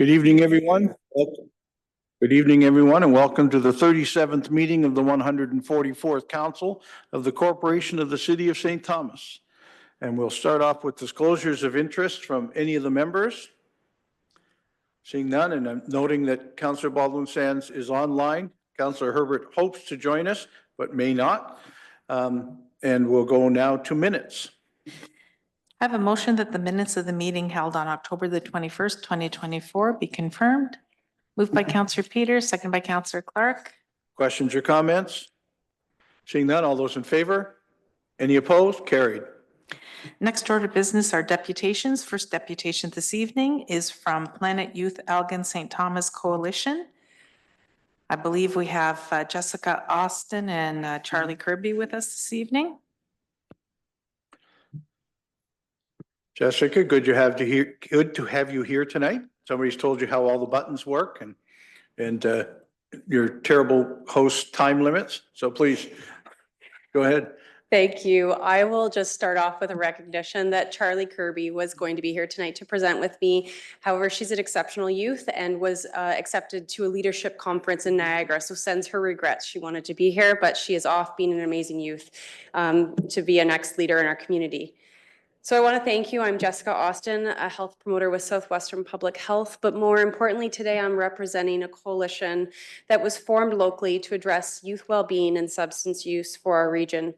Good evening, everyone. Good evening, everyone, and welcome to the 37th meeting of the 144th Council of the Corporation of the City of St. Thomas. And we'll start off with disclosures of interest from any of the members. Seeing none, and I'm noting that Councillor Baldwin Sands is online. Councillor Herbert hopes to join us, but may not. And we'll go now to minutes. I have a motion that the minutes of the meeting held on October the 21st, 2024 be confirmed. Moved by Councillor Peters, second by Councillor Clark. Questions or comments? Seeing none, all those in favor? Any opposed? Carried. Next order of business are deputations. First deputation this evening is from Planet Youth Elgin St. Thomas Coalition. I believe we have Jessica Austin and Charlie Kirby with us this evening. Jessica, good to have you here tonight. Somebody's told you how all the buttons work and your terrible host time limits. So please go ahead. Thank you. I will just start off with a recognition that Charlie Kirby was going to be here tonight to present with me. However, she's an exceptional youth and was accepted to a leadership conference in Niagara, so sends her regrets. She wanted to be here, but she is off being an amazing youth to be a next leader in our community. So I want to thank you. I'm Jessica Austin, a health promoter with Southwestern Public Health, but more importantly today I'm representing a coalition that was formed locally to address youth well-being and substance use for our region.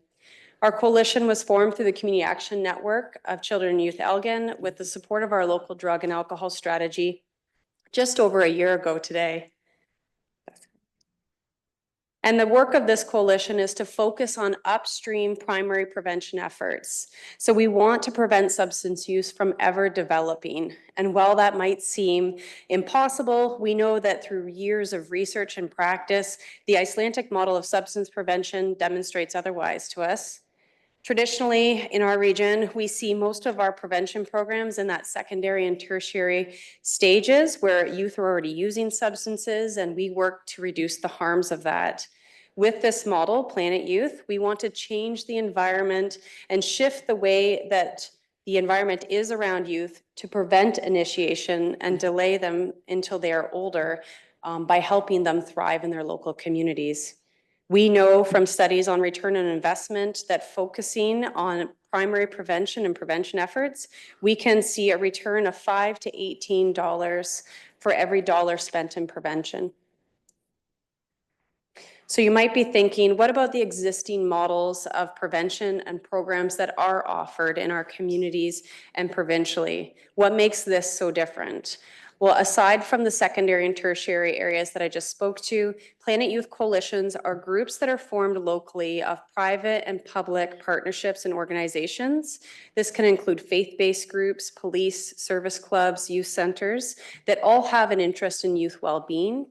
Our coalition was formed through the Community Action Network of Children and Youth Elgin with the support of our local drug and alcohol strategy just over a year ago today. And the work of this coalition is to focus on upstream primary prevention efforts. So we want to prevent substance use from ever developing. And while that might seem impossible, we know that through years of research and practice, the Icelandic model of substance prevention demonstrates otherwise to us. Traditionally, in our region, we see most of our prevention programs in that secondary and tertiary stages where youth are already using substances, and we work to reduce the harms of that. With this model, Planet Youth, we want to change the environment and shift the way that the environment is around youth to prevent initiation and delay them until they are older by helping them thrive in their local communities. We know from studies on return on investment that focusing on primary prevention and prevention efforts, we can see a return of $5 to $18 for every dollar spent in prevention. So you might be thinking, what about the existing models of prevention and programs that are offered in our communities and provincially? What makes this so different? Well, aside from the secondary and tertiary areas that I just spoke to, Planet Youth Coalitions are groups that are formed locally of private and public partnerships and organizations. This can include faith-based groups, police, service clubs, youth centers that all have an interest in youth well-being.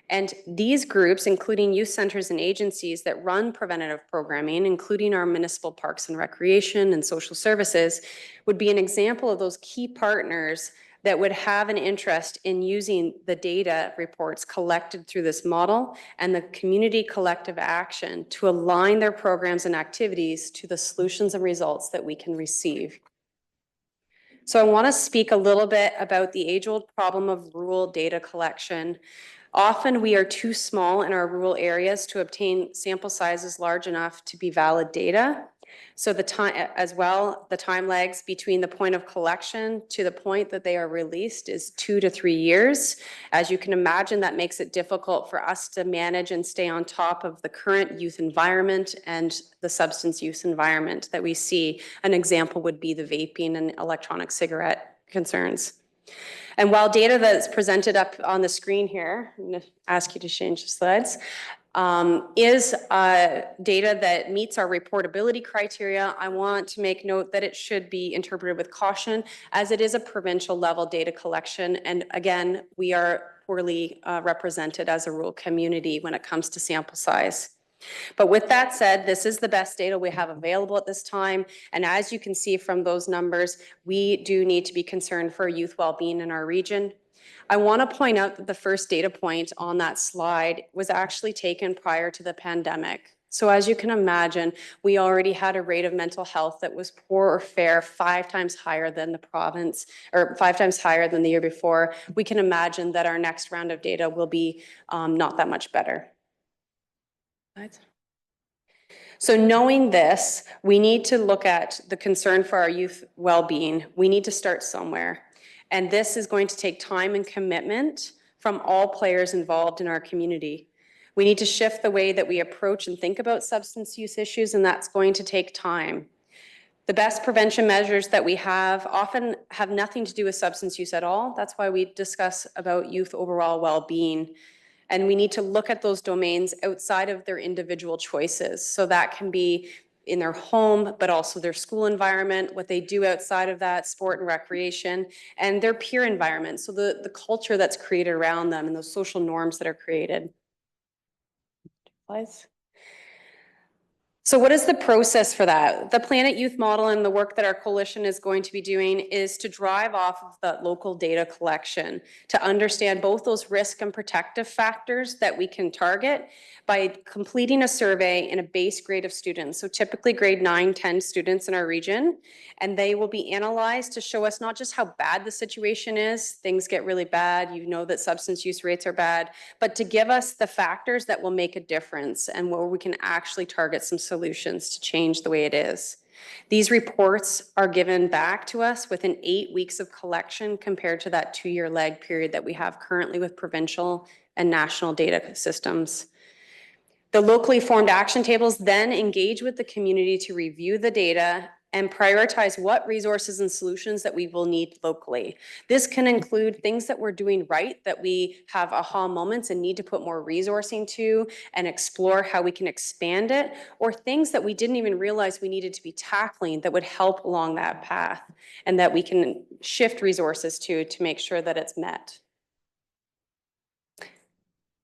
And these groups, including youth centers and agencies that run preventative programming, including our municipal parks and recreation and social services, would be an example of those key partners that would have an interest in using the data reports collected through this model and the community collective action to align their programs and activities to the solutions and results that we can receive. So I want to speak a little bit about the age-old problem of rural data collection. Often we are too small in our rural areas to obtain sample sizes large enough to be valid data. So the time lags between the point of collection to the point that they are released is 2 to 3 years. As you can imagine, that makes it difficult for us to manage and stay on top of the current youth environment and the substance use environment that we see. An example would be the vaping and electronic cigarette concerns. And while data that's presented up on the screen here, I'm going to ask you to change the slides, is data that meets our reportability criteria, I want to make note that it should be interpreted with caution as it is a provincial level data collection. And again, we are poorly represented as a rural community when it comes to sample size. But with that said, this is the best data we have available at this time. And as you can see from those numbers, we do need to be concerned for youth well-being in our region. I want to point out that the first data point on that slide was actually taken prior to the pandemic. So as you can imagine, we already had a rate of mental health that was poor or fair 5 times higher than the province, or 5 times higher than the year before. We can imagine that our next round of data will be not that much better. Right. So knowing this, we need to look at the concern for our youth well-being. We need to start somewhere. And this is going to take time and commitment from all players involved in our community. We need to shift the way that we approach and think about substance use issues, and that's going to take time. The best prevention measures that we have often have nothing to do with substance use at all. That's why we discuss about youth overall well-being. And we need to look at those domains outside of their individual choices. So that can be in their home, but also their school environment, what they do outside of that, sport and recreation, and their peer environment. So the culture that's created around them and those social norms that are created. Please. So what is the process for that? The Planet Youth model and the work that our coalition is going to be doing is to drive off of the local data collection, to understand both those risk and protective factors that we can target by completing a survey in a base grade of students. So typically grade 9, 10 students in our region, and they will be analyzed to show us not just how bad the situation is, things get really bad, you know that substance use rates are bad, but to give us the factors that will make a difference and where we can actually target some solutions to change the way it is. These reports are given back to us within 8 weeks of collection compared to that 2-year lag period that we have currently with provincial and national data systems. The locally formed action tables then engage with the community to review the data and prioritize what resources and solutions that we will need locally. This can include things that we're doing right, that we have aha moments and need to put more resourcing to and explore how we can expand it, or things that we didn't even realize we needed to be tackling that would help along that path and that we can shift resources to make sure that it's met.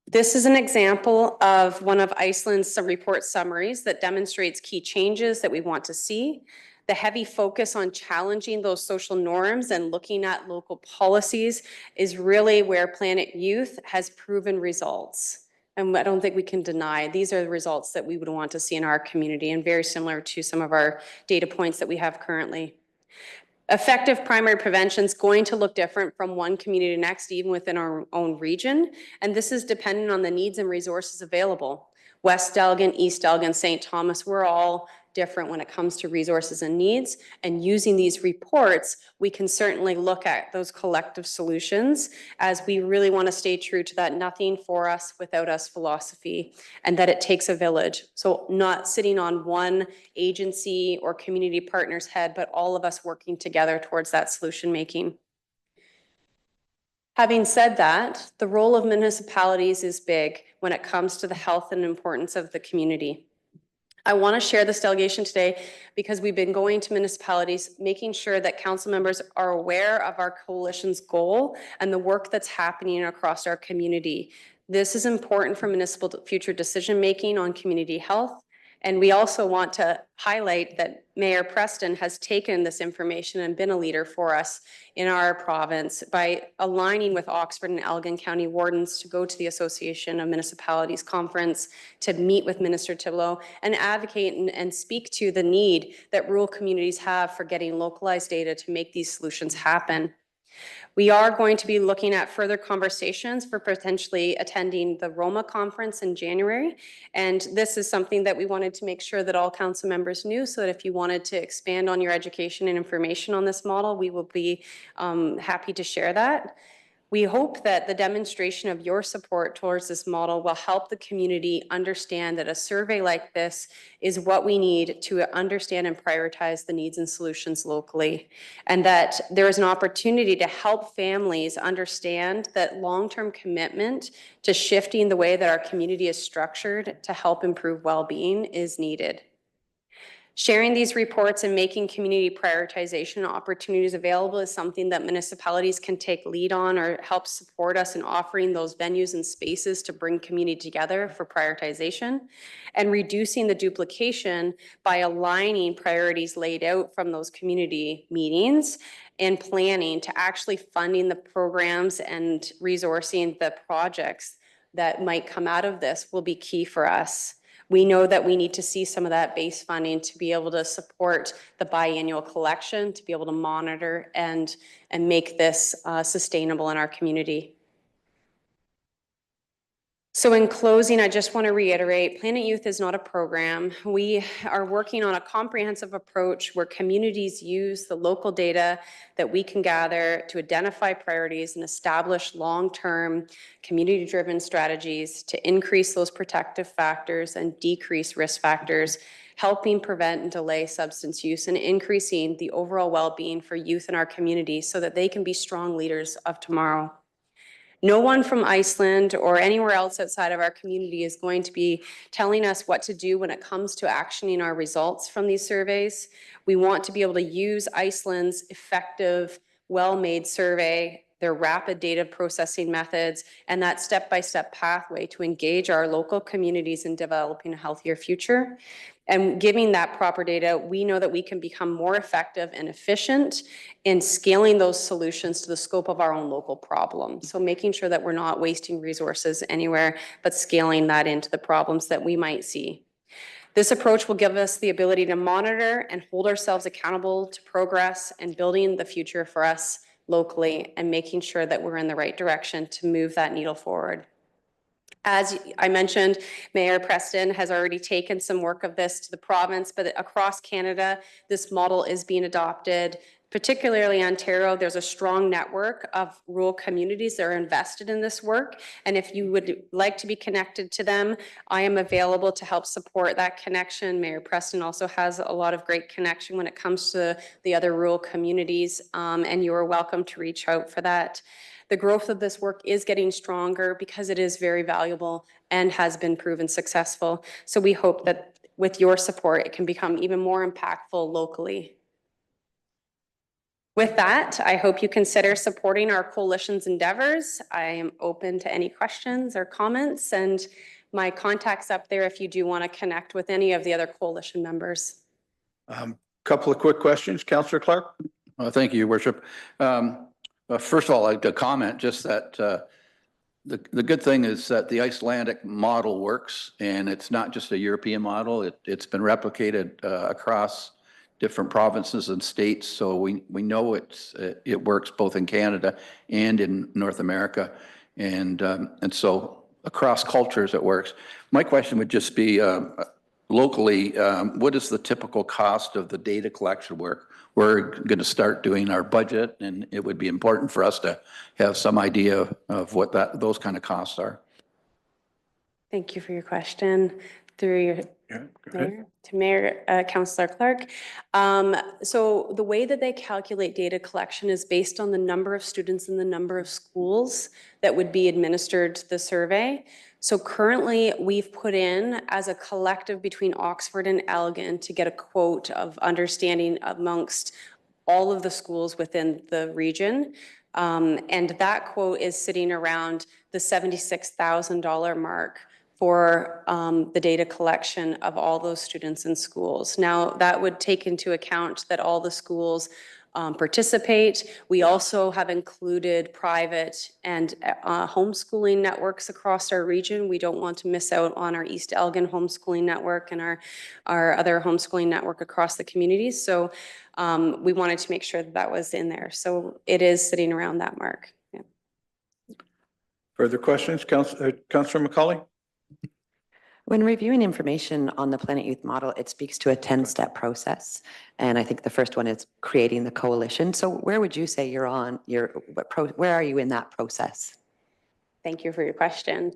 This is an example of one of Iceland's report summaries that demonstrates key changes that we want to see. The heavy focus on challenging those social norms and looking at local policies is really where Planet Youth has proven results. And I don't think we can deny these are the results that we would want to see in our community and very similar to some of our data points that we have currently. Effective primary prevention is going to look different from one community to next, even within our own region. And this is dependent on the needs and resources available. West Elgin, East Elgin, St. Thomas, we're all different when it comes to resources and needs. And using these reports, we can certainly look at those collective solutions as we really want to stay true to that nothing for us without us philosophy, and that it takes a village. So not sitting on one agency or community partner's head, but all of us working together towards that solution making. Having said that, the role of municipalities is big when it comes to the health and importance of the community. I want to share this delegation today because we've been going to municipalities, making sure that council members are aware of our coalition's goal and the work that's happening across our community. This is important for municipal future decision-making on community health. And we also want to highlight that Mayor Preston has taken this information and been a leader for us in our province by aligning with Oxford and Elgin County wardens to go to the Association of Municipalities Conference, to meet with Minister Thibodeau and advocate and speak to the need that rural communities have for getting localized data to make these solutions happen. We are going to be looking at further conversations for potentially attending the Roma conference in January. And this is something that we wanted to make sure that all council members knew, so that if you wanted to expand on your education and information on this model, we will be happy to share that. We hope that the demonstration of your support towards this model will help the community understand that a survey like this is what we need to understand and prioritize the needs and solutions locally, and that there is an opportunity to help families understand that long-term commitment to shifting the way that our community is structured to help improve well-being is needed. Sharing these reports and making community prioritization opportunities available is something that municipalities can take lead on or help support us in offering those venues and spaces to bring community together for prioritization, and reducing the duplication by aligning priorities laid out from those community meetings and planning to actually funding the programs and resourcing the projects that might come out of this will be key for us. We know that we need to see some of that base funding to be able to support the biannual collection, to be able to monitor and make this sustainable in our community. So in closing, I just want to reiterate, Planet Youth is not a program. We are working on a comprehensive approach where communities use the local data that we can gather to identify priorities and establish long-term community-driven strategies to increase those protective factors and decrease risk factors, helping prevent and delay substance use and increasing the overall well-being for youth in our community so that they can be strong leaders of tomorrow. No one from Iceland or anywhere else outside of our community is going to be telling us what to do when it comes to actioning our results from these surveys. We want to be able to use Iceland's effective, well-made survey, their rapid data processing methods, and that step-by-step pathway to engage our local communities in developing a healthier future. And giving that proper data, we know that we can become more effective and efficient in scaling those solutions to the scope of our own local problem. So making sure that we're not wasting resources anywhere, but scaling that into the problems that we might see. This approach will give us the ability to monitor and hold ourselves accountable to progress and building the future for us locally and making sure that we're in the right direction to move that needle forward. As I mentioned, Mayor Preston has already taken some work of this to the province, but across Canada, this model is being adopted. Particularly Ontario, there's a strong network of rural communities that are invested in this work. And if you would like to be connected to them, I am available to help support that connection. Mayor Preston also has a lot of great connection when it comes to the other rural communities, and you are welcome to reach out for that. The growth of this work is getting stronger because it is very valuable and has been proven successful. So we hope that with your support, it can become even more impactful locally. With that, I hope you consider supporting our coalition's endeavors. I am open to any questions or comments, and my contact's up there if you do want to connect with any of the other coalition members. Couple of quick questions. Councillor Clark? Thank you, Your Worship. First of all, I'd like to comment just that the good thing is that the Icelandic model works, and it's not just a European model. It's been replicated across different provinces and states, so we know it works both in Canada and in North America, and so across cultures it works. My question would just be locally, what is the typical cost of the data collection work? We're going to start doing our budget, and it would be important for us to have some idea of what those kind of costs are. Thank you for your question. Through your Mayor, to Mayor Councillor Clark. So the way that they calculate data collection is based on the number of students and the number of schools that would be administered the survey. So currently we've put in as a collective between Oxford and Elgin to get a quote of understanding amongst all of the schools within the region. And that quote is sitting around the $76,000 mark for the data collection of all those students in schools. Now, that would take into account that all the schools participate. We also have included private and homeschooling networks across our region. We don't want to miss out on our East Elgin homeschooling network and our other homeschooling network across the communities. So we wanted to make sure that that was in there. So it is sitting around that mark. Yeah. Further questions? Councillor McCauley? When reviewing information on the Planet Youth model, it speaks to a 10-step process. And I think the first one is creating the coalition. So where would you say you're on, where are you in that process? Thank you for your question.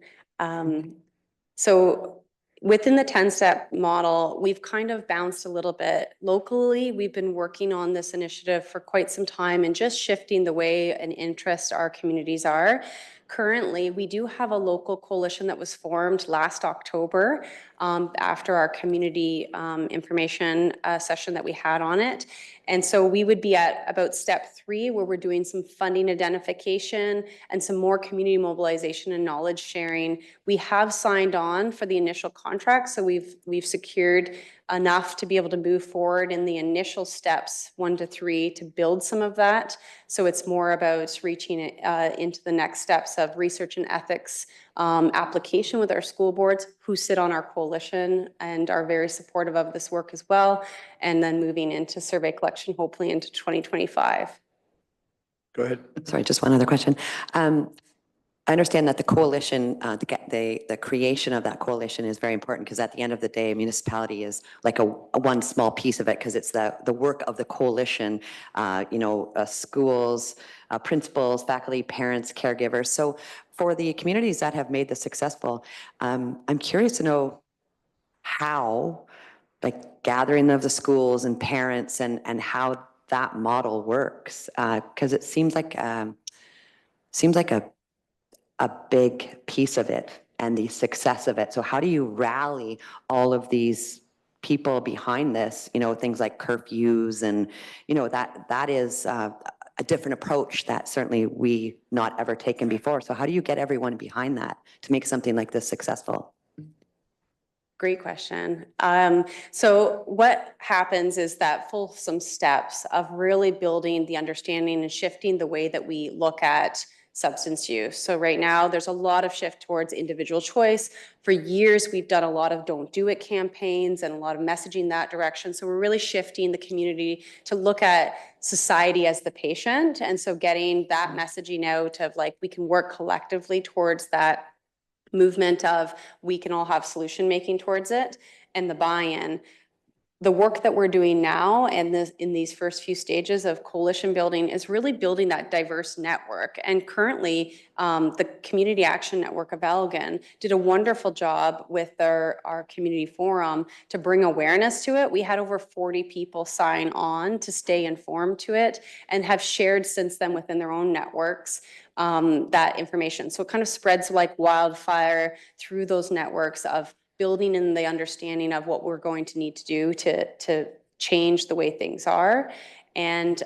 So within the 10-step model, we've kind of bounced a little bit. Locally, we've been working on this initiative for quite some time and just shifting the way and interest our communities are. Currently, we do have a local coalition that was formed last October after our community information session that we had on it. And so we would be at about step 3, where we're doing some funding identification and some more community mobilization and knowledge sharing. We have signed on for the initial contract, so we've secured enough to be able to move forward in the initial steps 1 to 3 to build some of that. So it's more about reaching into the next steps of research and ethics application with our school boards, who sit on our coalition and are very supportive of this work as well, and then moving into survey collection, hopefully into 2025. Go ahead. Sorry, just one other question. I understand that the coalition, the creation of that coalition is very important, because at the end of the day, a municipality is like a one small piece of it, because it's the work of the coalition, schools, principals, faculty, parents, caregivers. So for the communities that have made this successful, I'm curious to know how, like, gathering of the schools and parents and how that model works, because it seems like a big piece of it and the success of it. So how do you rally all of these people behind this, things like curfews and, that is a different approach that certainly we not ever taken before. So how do you get everyone behind that to make something like this successful? Great question. So what happens is that fulsome steps of really building the understanding and shifting the way that we look at substance use. So right now, there's a lot of shift towards individual choice. For years, we've done a lot of don't do it campaigns and a lot of messaging that direction. So we're really shifting the community to look at society as the patient. And so getting that messaging out of, like, we can work collectively towards that movement of we can all have solution making towards it, and the buy-in. The work that we're doing now and in these first few stages of coalition building is really building that diverse network. And currently, the Community Action Network of Elgin did a wonderful job with our community forum to bring awareness to it. We had over 40 people sign on to stay informed to it, and have shared since then within their own networks that information. So it kind of spreads like wildfire through those networks of building in the understanding of what we're going to need to do to change the way things are. And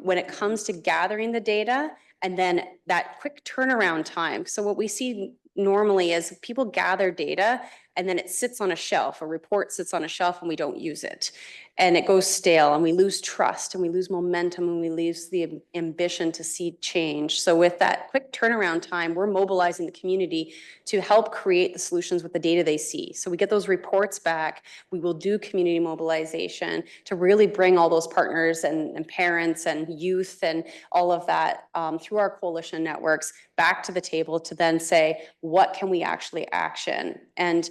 when it comes to gathering the data and then that quick turnaround time. So what we see normally is people gather data and then it sits on a shelf, a report sits on a shelf, and we don't use it. And it goes stale, and we lose trust, and we lose momentum, and we lose the ambition to see change. So with that quick turnaround time, we're mobilizing the community to help create the solutions with the data they see. So we get those reports back. We will do community mobilization to really bring all those partners and parents and youth and all of that through our coalition networks back to the table to then say, what can we actually action? And,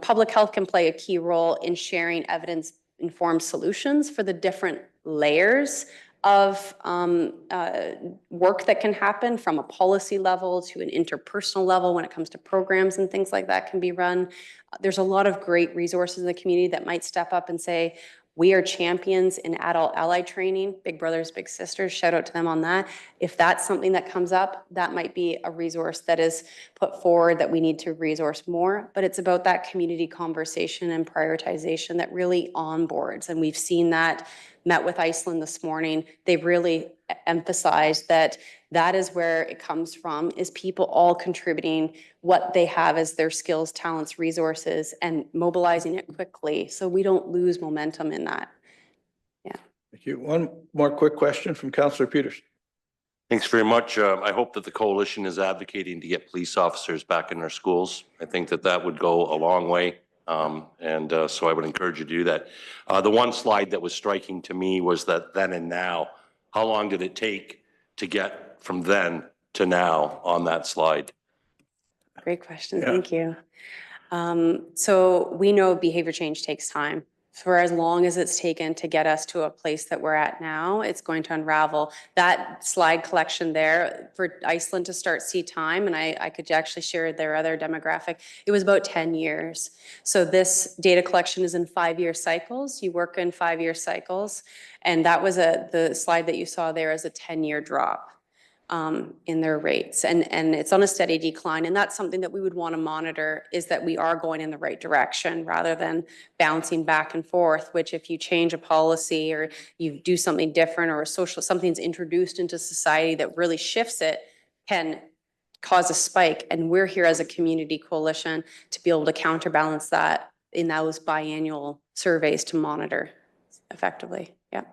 public health can play a key role in sharing evidence-informed solutions for the different layers of work that can happen, from a policy level to an interpersonal level when it comes to programs and things like that can be run. There's a lot of great resources in the community that might step up and say, we are champions in adult ally training, big brothers, big sisters, shout out to them on that. If that's something that comes up, that might be a resource that is put forward that we need to resource more. But it's about that community conversation and prioritization that really onboards. And we've seen that. Met with Iceland this morning. They've really emphasized that that is where it comes from, is people all contributing what they have as their skills, talents, resources, and mobilizing it quickly so we don't lose momentum in that. Thank you. One more quick question from Councillor Peters. Thanks very much. I hope that the coalition is advocating to get police officers back in our schools. I think that would go a long way. So I would encourage you to do that. The one slide that was striking to me was that then and now. How long did it take to get from then to now on that slide? Great question. Yeah. Thank you. So we know behavior change takes time. For as long as it's taken to get us to a place that we're at now, it's going to unravel. That slide collection there for Iceland to start see time, and I could actually share their other demographic, it was about 10 years. So this data collection is in 5-year cycles. You work in 5-year cycles. And that was the slide that you saw there as a 10-year drop. in their rates, and it's on a steady decline. And that's something that we would want to monitor, is that we are going in the right direction rather than bouncing back and forth, which if you change a policy or you do something different or something's introduced into society that really shifts it, can cause a spike. And we're here as a community coalition to be able to counterbalance that in those biannual surveys to monitor effectively. Yeah.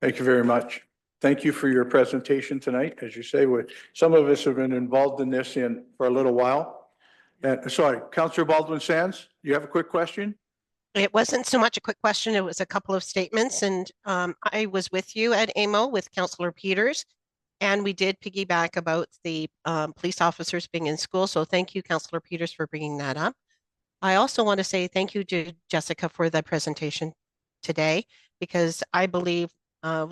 Thank you very much. Thank you for your presentation tonight. As you say, some of us have been involved in this for a little while. Sorry, Councillor Baldwin Sands, you have a quick question? It wasn't so much a quick question, it was a couple of statements, and I was with you at AMO with Councillor Peters, and we did piggyback about the police officers being in school, so thank you, Councillor Peters, for bringing that up. I also want to say thank you to Jessica for the presentation today, because I believe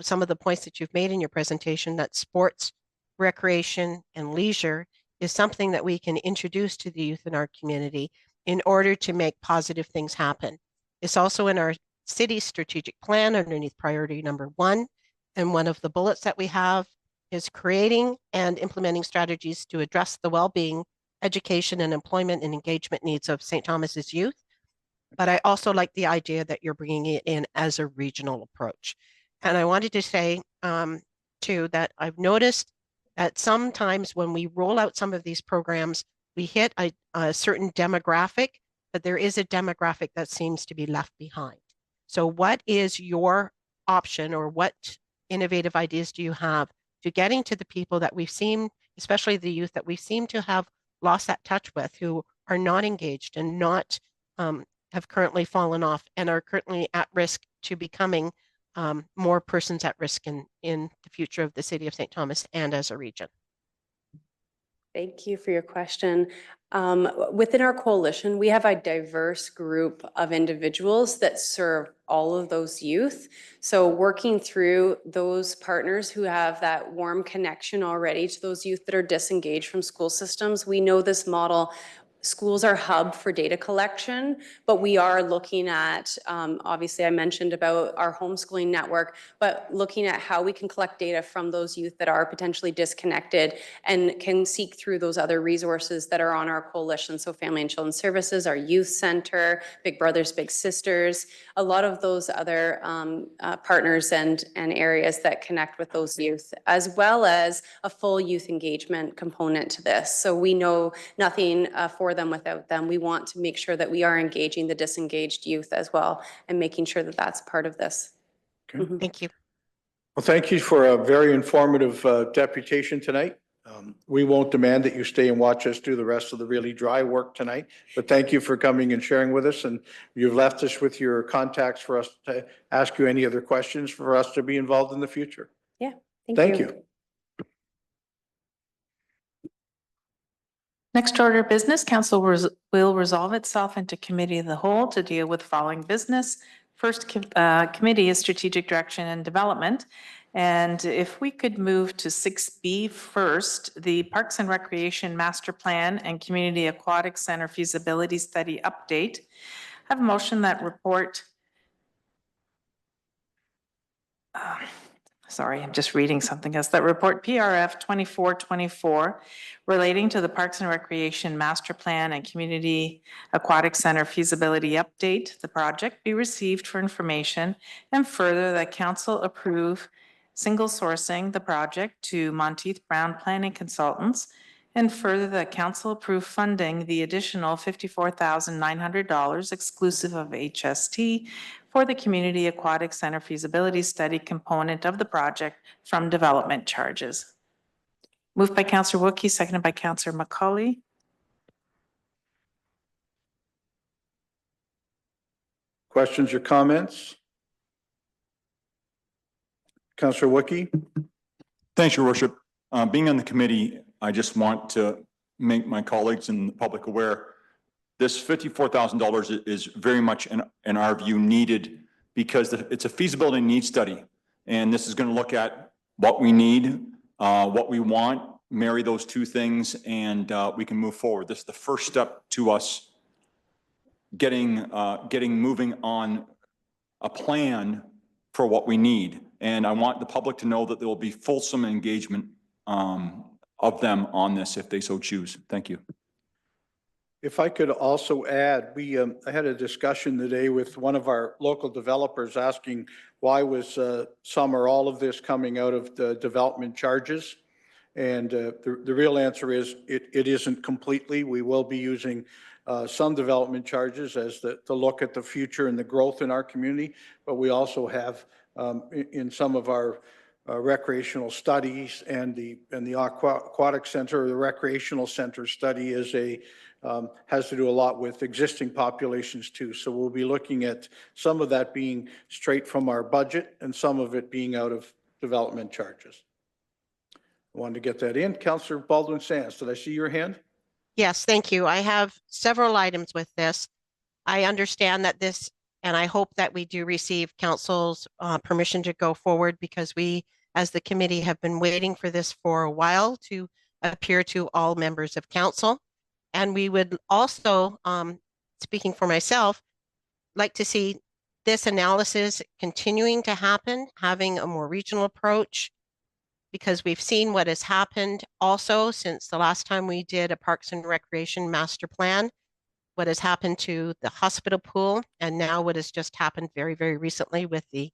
some of the points that you've made in your presentation, that sports, recreation, and leisure is something that we can introduce to the youth in our community in order to make positive things happen. It's also in our city's strategic plan underneath priority number 1. And one of the bullets that we have is creating and implementing strategies to address the well-being, education, and employment and engagement needs of St. Thomas's youth. But I also like the idea that you're bringing it in as a regional approach. And I wanted to say too, that I've noticed that sometimes when we roll out some of these programs, we hit a certain demographic, but there is a demographic that seems to be left behind. So what is your option, or what innovative ideas do you have to getting to the people that we've seen, especially the youth that we seem to have lost that touch with, who are not engaged and not have currently fallen off and are currently at risk to becoming more persons at risk in the future of the city of St. Thomas and as a region? Thank you for your question. Within our coalition, we have a diverse group of individuals that serve all of those youth. So working through those partners who have that warm connection already to those youth that are disengaged from school systems, we know this model. Schools are hub for data collection, but we are looking at, obviously I mentioned about our homeschooling network, but looking at how we can collect data from those youth that are potentially disconnected and can seek through those other resources that are on our coalition. So Family and Children's Services, our youth center, Big Brothers, Big Sisters, a lot of those other partners and areas that connect with those youth, as well as a full youth engagement component to this. So we know nothing for them without them. We want to make sure that we are engaging the disengaged youth as well and making sure that that's part of this. Okay. Thank you. Well, thank you for a very informative deputation tonight. We won't demand that you stay and watch us do the rest of the really dry work tonight, but thank you for coming and sharing with us. And you've left us with your contacts for us to ask you any other questions for us to be involved in the future. Yeah, Thank you. Next order of business, council will resolve itself into committee of the whole to deal with following business. First committee is strategic direction and development. And if we could move to 6B first, the Parks and Recreation Master Plan and Community Aquatic Center Feasibility Study Update. I have a motion that report. Sorry, I'm just reading something else. That report PRF 2424 relating to the Parks and Recreation Master Plan and Community Aquatic Center Feasibility Update, the project be received for information, and further that council approve single sourcing the project to Monteith Brown Planning Consultants, and further that council approve funding the additional $54,900 exclusive of HST for the Community Aquatic Center Feasibility Study component of the project from development charges. Moved by Councillor Wookey, seconded by Councillor McCauley. Questions or comments? Councillor Wookey. Thanks, Your Worship. Being on the committee, I just want to make my colleagues and the public aware, this $54,000 is very much, in our view, needed because it's a feasibility need study. And this is going to look at what we need, what we want, marry those two things, and we can move forward. This is the first step to us getting moving on a plan for what we need. And I want the public to know that there will be fulsome engagement of them on this if they so choose. Thank you. If I could also add, I had a discussion today with one of our local developers asking why was some or all of this coming out of the development charges? And the real answer is it isn't completely. We will be using some development charges as to look at the future and the growth in our community, but we also have in some of our recreational studies and the aquatic center, or the recreational center study is has to do a lot with existing populations too. So we'll be looking at some of that being straight from our budget and some of it being out of development charges. I wanted to get that in. Councillor Baldwin Sands, did I see your hand? Yes, thank you. I have several items with this. I understand that this, and I hope that we do receive council's permission to go forward, because we, as the committee, have been waiting for this for a while to appear to all members of council. And we would also, speaking for myself, like to see this analysis continuing to happen, having a more regional approach, because we've seen what has happened also since the last time we did a Parks and Recreation master plan, what has happened to the hospital pool, and now what has just happened very, very recently with the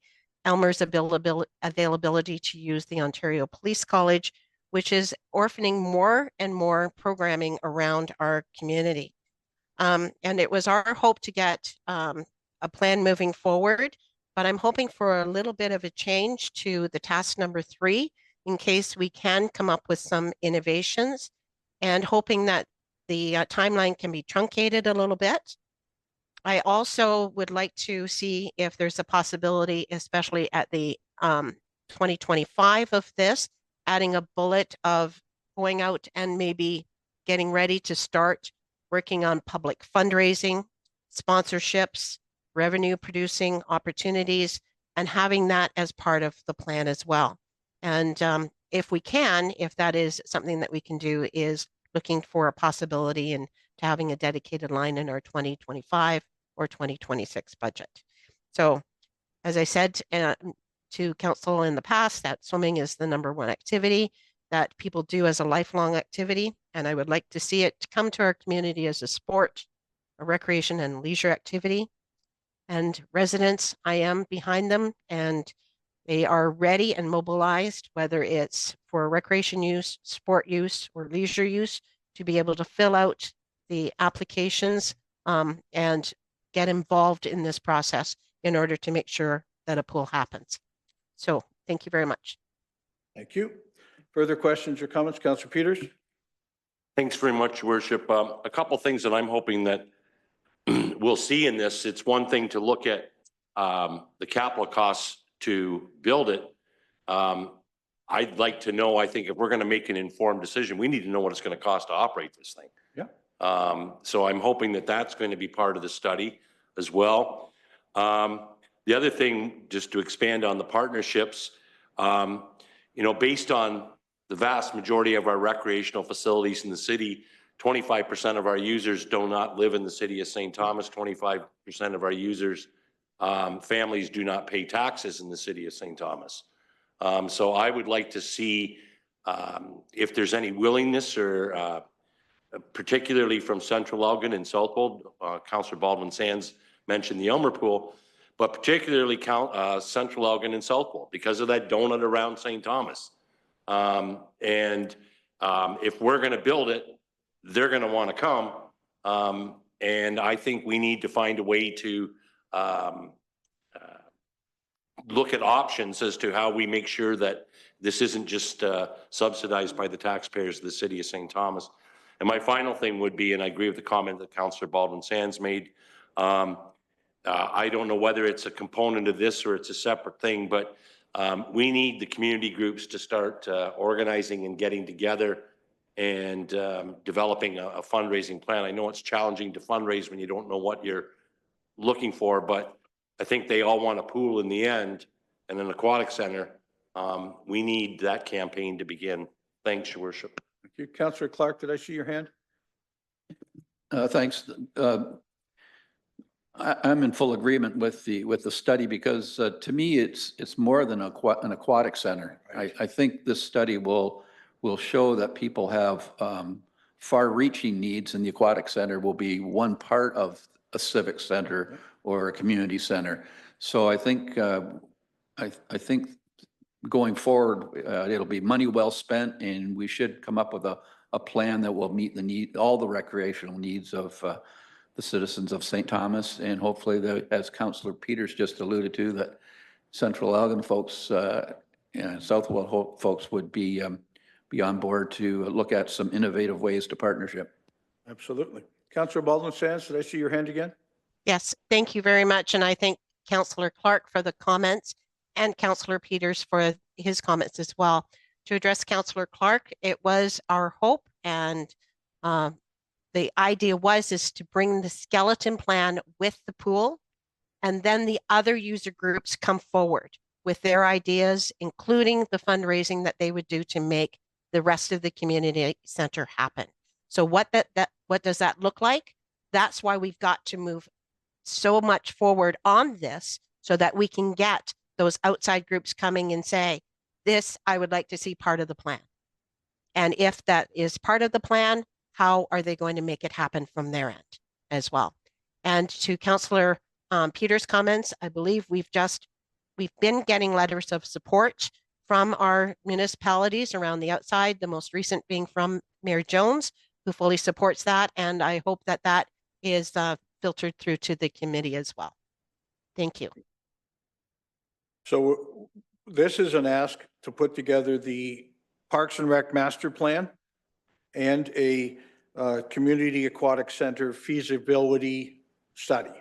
Elmer's availability to use the Ontario Police College, which is orphaning more and more programming around our community. And it was our hope to get a plan moving forward, but I'm hoping for a little bit of a change to the task number 3 in case we can come up with some innovations, and hoping that the timeline can be truncated a little bit. I also would like to see if there's a possibility, especially at the 2025 of this, adding a bullet of going out and maybe getting ready to start working on public fundraising, sponsorships, revenue producing opportunities, and having that as part of the plan as well. And if we can, if that is something that we can do, is looking for a possibility and to having a dedicated line in our 2025 or 2026 budget. So as I said to council in the past, that swimming is the #1 activity that people do as a lifelong activity. And I would like to see it come to our community as a sport, a recreation and leisure activity. And residents, I am behind them, and they are ready and mobilized, whether it's for recreation use, sport use, or leisure use, to be able to fill out the applications and get involved in this process in order to make sure that a pool happens. So thank you very much. Thank you. Further questions or comments? Councillor Peters? Thanks very much, Your Worship. A couple things that I'm hoping that we'll see in this. It's one thing to look at the capital costs to build it. I'd like to know, I think if we're going to make an informed decision, we need to know what it's going to cost to operate this thing. Yeah. So I'm hoping that that's going to be part of the study as well. The other thing, just to expand on the partnerships, you know, based on the vast majority of our recreational facilities in the city, 25% of our users do not live in the city of St. Thomas. 25% of our users, families, do not pay taxes in the city of St. Thomas. So I would like to see if there's any willingness, or particularly from Central Elgin and Southwold. Councillor Baldwin Sands mentioned the Elmer Pool, but particularly Central Elgin and Southwold, because of that donut around St. Thomas. And if we're going to build it, they're going to want to come. And I think we need to find a way to look at options as to how we make sure that this isn't just subsidized by the taxpayers of the city of St. Thomas. And my final thing would be, and I agree with the comment that Councillor Baldwin Sands made, I don't know whether it's a component of this or it's a separate thing, but we need the community groups to start organizing and getting together and developing a fundraising plan. I know it's challenging to fundraise when you don't know what you're looking for, but I think they all want a pool in the end and an aquatic center. We need that campaign to begin. Thanks, Your Worship. Thank you. Councillor Clark, did I see your hand? Thanks. I'm in full agreement with the study because to me, it's more than an aquatic center. I think this study will show that people have far-reaching needs, and the aquatic center will be one part of a civic center or a community center. So I think going forward, it'll be money well spent, and we should come up with a plan that will meet all the recreational needs of the citizens of St. Thomas, and hopefully, as Councillor Peters just alluded to, that Central Elgin folks and Southwell folks would be on board to look at some innovative ways to partnership. Absolutely. Councillor Baldwin Sands, did I see your hand again? Yes, thank you very much. And I thank Councillor Clark for the comments and Councillor Peters for his comments as well. To address Councillor Clark, it was our hope and the idea is to bring the skeleton plan with the pool, and then the other user groups come forward with their ideas, including the fundraising that they would do to make the rest of the community center happen. So what does that look like? That's why we've got to move so much forward on this so that we can get those outside groups coming and say, this, I would like to see part of the plan. And if that is part of the plan, how are they going to make it happen from their end as well? And to Councillor Peters' comments, I believe we've been getting letters of support from our municipalities around the outside, the most recent being from Mayor Jones, who fully supports that. And I hope that that is filtered through to the committee as well. Thank you. So this is an ask to put together the Parks and Rec Master Plan and a community aquatic center feasibility study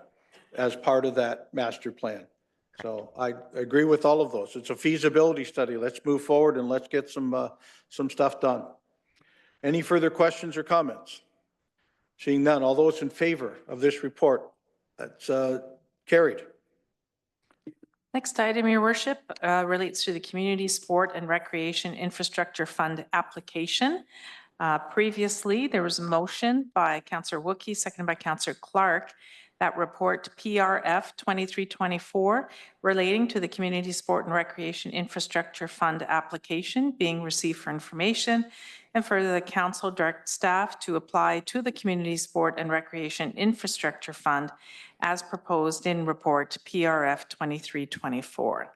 as part of that master plan. So I agree with all of those. It's a feasibility study. Let's move forward and let's get some stuff done. Any further questions or comments? Seeing none, all those in favor of this report, that's carried. Next item, Your Worship, relates to the Community Sport and Recreation Infrastructure Fund application. Previously, there was a motion by Councillor Wookey, seconded by Councillor Clark, that report PRF 2324 relating to the Community Sport and Recreation Infrastructure Fund application being received for information, and further the council direct staff to apply to the Community Sport and Recreation Infrastructure Fund as proposed in report PRF 2324.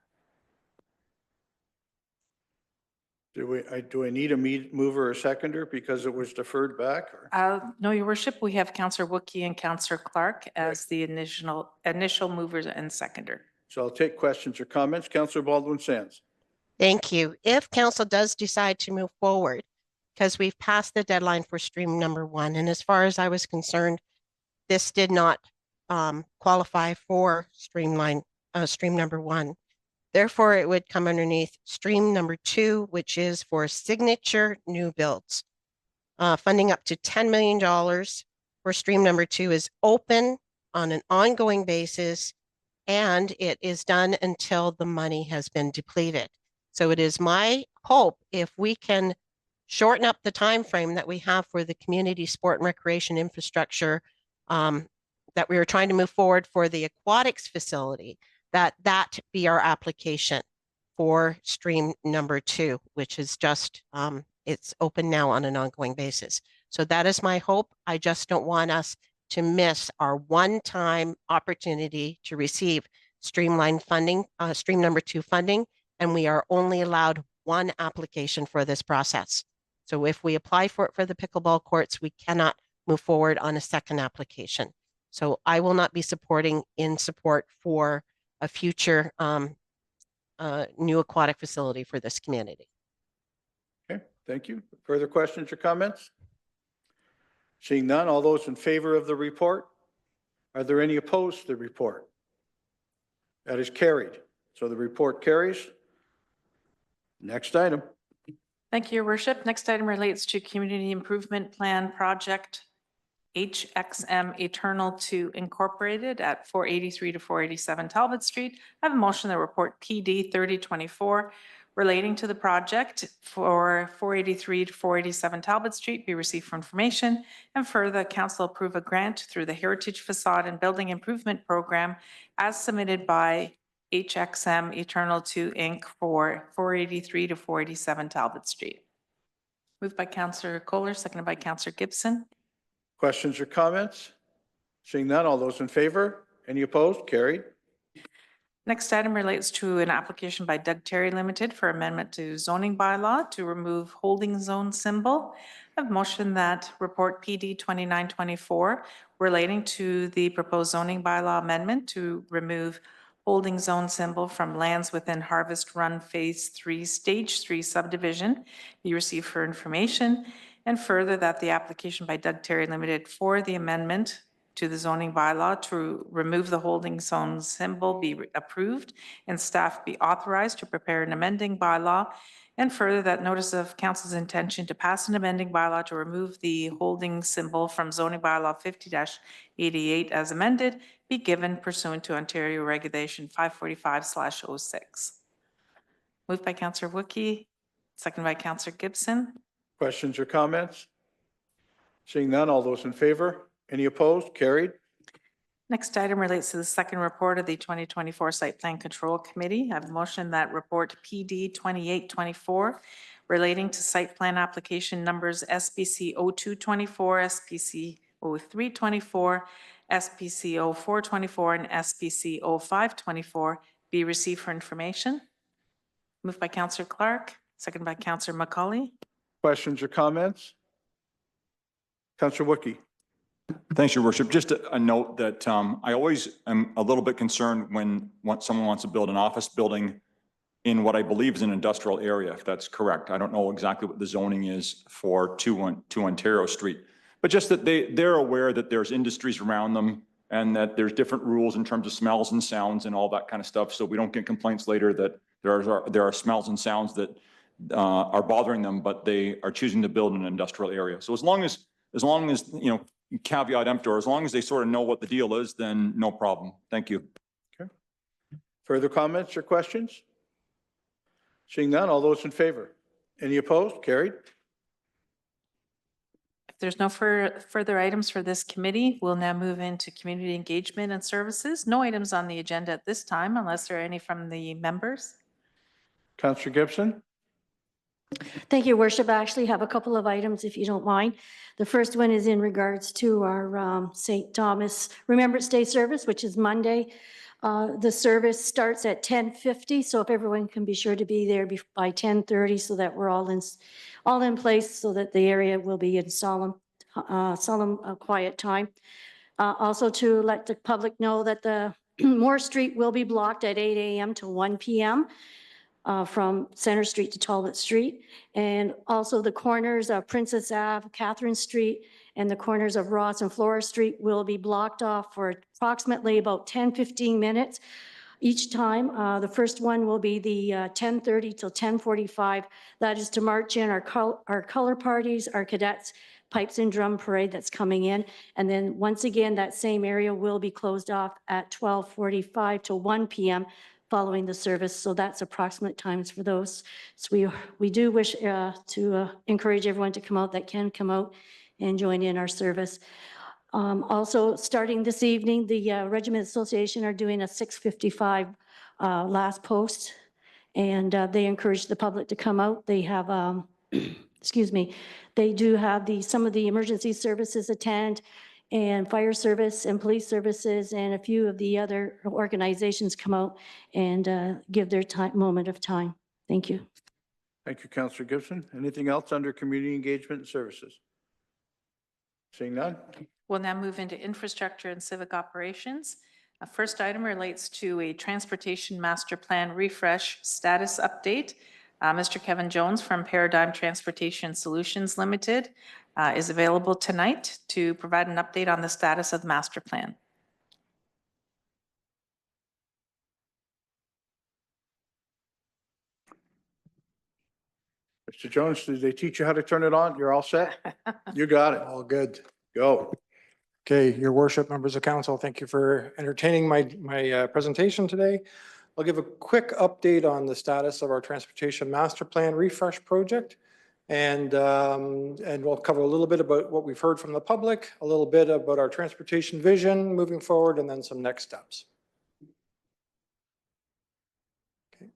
Do I need a mover or seconder because it was deferred back? Or? No, Your Worship, we have Councillor Wookey and Councillor Clark as the initial movers and seconder. So I'll take questions or comments. Councillor Baldwin Sands. Thank you. If council does decide to move forward, because we've passed the deadline for stream number 1, and as far as I was concerned, this did not qualify for stream number 1. Therefore, it would come underneath stream number 2, which is for signature new builds. Funding up to $10 million for stream number 2 is open on an ongoing basis, and it is done until the money has been depleted. So it is my hope if we can shorten up the time frame that we have for the community sport and recreation infrastructure that we are trying to move forward for the aquatics facility, that be our application for stream number 2, which is just, it's open now on an ongoing basis. So that is my hope. I just don't want us to miss our one-time opportunity to receive streamline funding, stream number 2 funding, and we are only allowed one application for this process. So if we apply for it for the pickleball courts, we cannot move forward on a second application. So I will not be supporting in support for a future new aquatic facility for this community. Okay, thank you. Further questions or comments? Seeing none, all those in favor of the report? Are there any opposed to the report? That is carried. So the report carries. Next item. Thank you, Your Worship. Next item relates to Community Improvement Plan Project HXM Eternal 2 Incorporated at 483 to 487 Talbot Street. I have a motion that report PD 3024 relating to the project for 483 to 487 Talbot Street be received for information, and further, that council approve a grant through the Heritage Facade and Building Improvement Program as submitted by HXM Eternal 2 Inc. for 483 to 487 Talbot Street. Moved by Councillor Kohler, seconded by Councillor Gibson. Questions or comments? Seeing none, all those in favor? Any opposed? Carried. Next item relates to an application by Doug Terry Limited for amendment to zoning bylaw to remove holding zone symbol. I have motion that report PD 2924 relating to the proposed zoning bylaw amendment to remove holding zone symbol from lands within Harvest Run Phase 3 Stage 3 subdivision be received for information, and further that the application by Doug Terry Limited for the amendment to the zoning bylaw to remove the holding zone symbol be approved and staff be authorized to prepare an amending bylaw, and further that notice of council's intention to pass an amending bylaw to remove the holding symbol from zoning bylaw 50-88 as amended be given pursuant to Ontario Regulation 545/06. Moved by Councillor Wookie, seconded by Councillor Gibson. Questions or comments? Seeing none, all those in favor? Any opposed? Carried. Next item relates to the second report of the 2024 Site Plan Control Committee. I have a motion that report PD 2824 relating to site plan application numbers SPC 0224, SPC 0324, SPC 0424, and SPC 0524 be received for information. Moved by Councillor Clark, seconded by Councillor Macaulay. Questions or comments? Councillor Wookie. Thanks, Your Worship. Just a note that I always am a little bit concerned when someone wants to build an office building in what I believe is an industrial area, if that's correct. I don't know exactly what the zoning is for 2 Ontario Street, but just that they're aware that there's industries around them and that there's different rules in terms of smells and sounds and all that kind of stuff. So we don't get complaints later that there are smells and sounds that are bothering them, but they are choosing to build in an industrial area. So as long as you know, caveat emptor, as long as they sort of know what the deal is, then no problem. Thank you. Okay. Further comments or questions? Seeing none, all those in favor? Any opposed? Carried. If there's no further items for this committee, we'll now move into community engagement and services. No items on the agenda at this time unless there are any from the members. Councillor Gibson. Thank you, Worship. I actually have a couple of items, if you don't mind. The first one is in regards to our St. Thomas Remembrance Day service, which is Monday. The service starts at 10:50, so if everyone can be sure to be there by 10:30 so that we're all in place so that the area will be in solemn quiet time. Also to let the public know that the Moore Street will be blocked at 8 a.m. to 1 p.m. From Center Street to Talbot Street. And also the corners of Princess Ave, Catherine Street, and the corners of Ross and Flora Street will be blocked off for approximately about 10-15 minutes each time. The first one will be the 10:30 till 10:45. That is to march in our color parties, our cadets, pipes and drum parade that's coming in. And then once again, that same area will be closed off at 12:45 to 1 p.m. following the service. So that's approximate times for those. So we do wish to encourage everyone to come out that can come out and join in our service. Also, starting this evening, the Regiment Association are doing a 6:55 last post, and they encourage the public to come out. They have, excuse me, they do have some of the emergency services attend, and fire service and police services and a few of the other organizations come out and give their moment of time. Thank you. Thank you, Councillor Gibson. Anything else under community engagement and services? Seeing none? We'll now move into infrastructure and civic operations. First item relates to a transportation master plan refresh status update. Mr. Kevin Jones from Paradigm Transportation Solutions Limited is available tonight to provide an update on the status of the master plan. Mr. Jones, did they teach you how to turn it on? You're all set? You got it. All good. Go. Okay, Your Worship, members of council, thank you for entertaining my presentation today. I'll give a quick update on the status of our Transportation Master Plan Refresh Project. And we'll cover a little bit about what we've heard from the public, a little bit about our transportation vision moving forward, and then some next steps. Okay.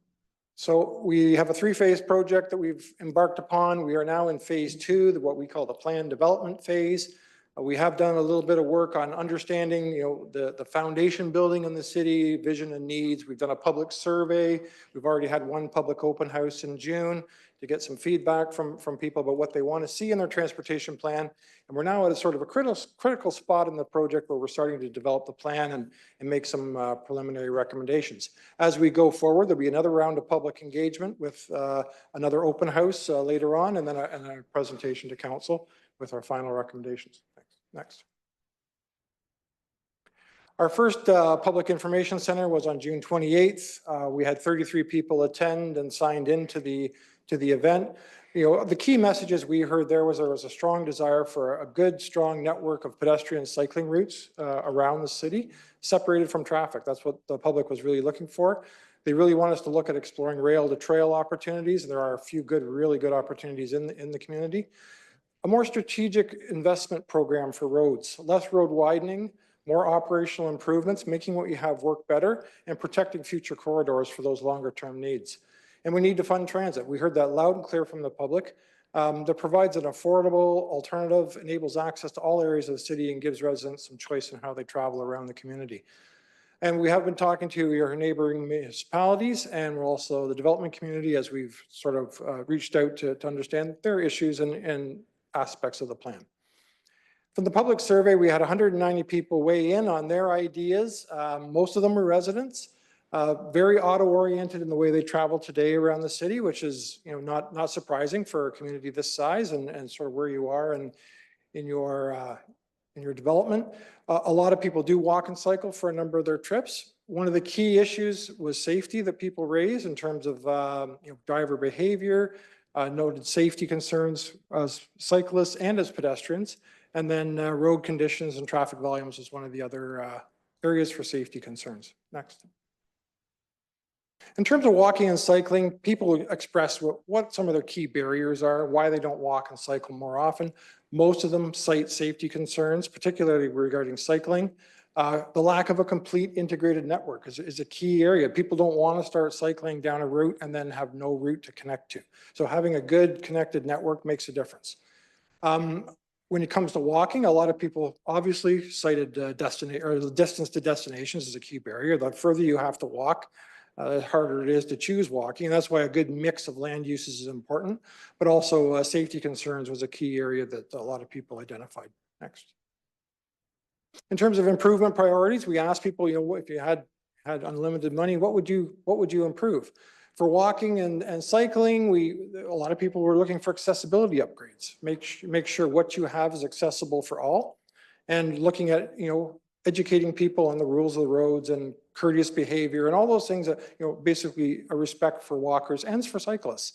So we have a three-phase project that we've embarked upon. We are now in phase 2, what we call the plan development phase. We have done a little bit of work on understanding, the foundation building in the city, vision and needs. We've done a public survey. We've already had one public open house in June to get some feedback from people about what they want to see in their transportation plan. And we're now at a sort of a critical spot in the project where we're starting to develop the plan and make some preliminary recommendations. As we go forward, there'll be another round of public engagement with another open house later on, and then a presentation to council with our final recommendations. Next. Our first public information center was on June 28th. We had 33 people attend and signed into the event. The key messages we heard there was a strong desire for a good, strong network of pedestrian cycling routes around the city, separated from traffic. That's what the public was really looking for. They really want us to look at exploring rail to trail opportunities. There are a few really good opportunities in the community. A more strategic investment program for roads, less road widening, more operational improvements, making what you have work better, and protecting future corridors for those longer term needs. And we need to fund transit. We heard that loud and clear from the public. That provides an affordable alternative, enables access to all areas of the city, and gives residents some choice in how they travel around the community. And we have been talking to your neighboring municipalities and also the development community as we've sort of reached out to understand their issues and aspects of the plan. From the public survey, we had 190 people weigh in on their ideas. Most of them were residents, very auto-oriented in the way they travel today around the city, which is not surprising for a community this size and sort of where you are in your development. A lot of people do walk and cycle for a number of their trips. One of the key issues was safety that people raised in terms of driver behavior, noted safety concerns as cyclists and as pedestrians, and then road conditions and traffic volumes is one of the other areas for safety concerns. Next. In terms of walking and cycling, people express what some of their key barriers are, why they don't walk and cycle more often. Most of them cite safety concerns, particularly regarding cycling. The lack of a complete integrated network is a key area. People don't want to start cycling down a route and then have no route to connect to. So having a good connected network makes a difference. When it comes to walking, a lot of people obviously cited the distance to destinations as a key barrier. The further you have to walk, the harder it is to choose walking. And that's why a good mix of land uses is important, but also safety concerns was a key area that a lot of people identified. Next. In terms of improvement priorities, we asked people, if you had unlimited money, what would you improve? For walking and cycling, a lot of people were looking for accessibility upgrades. Make sure what you have is accessible for all, and looking at educating people on the rules of the roads and courteous behavior and all those things that basically a respect for walkers and for cyclists.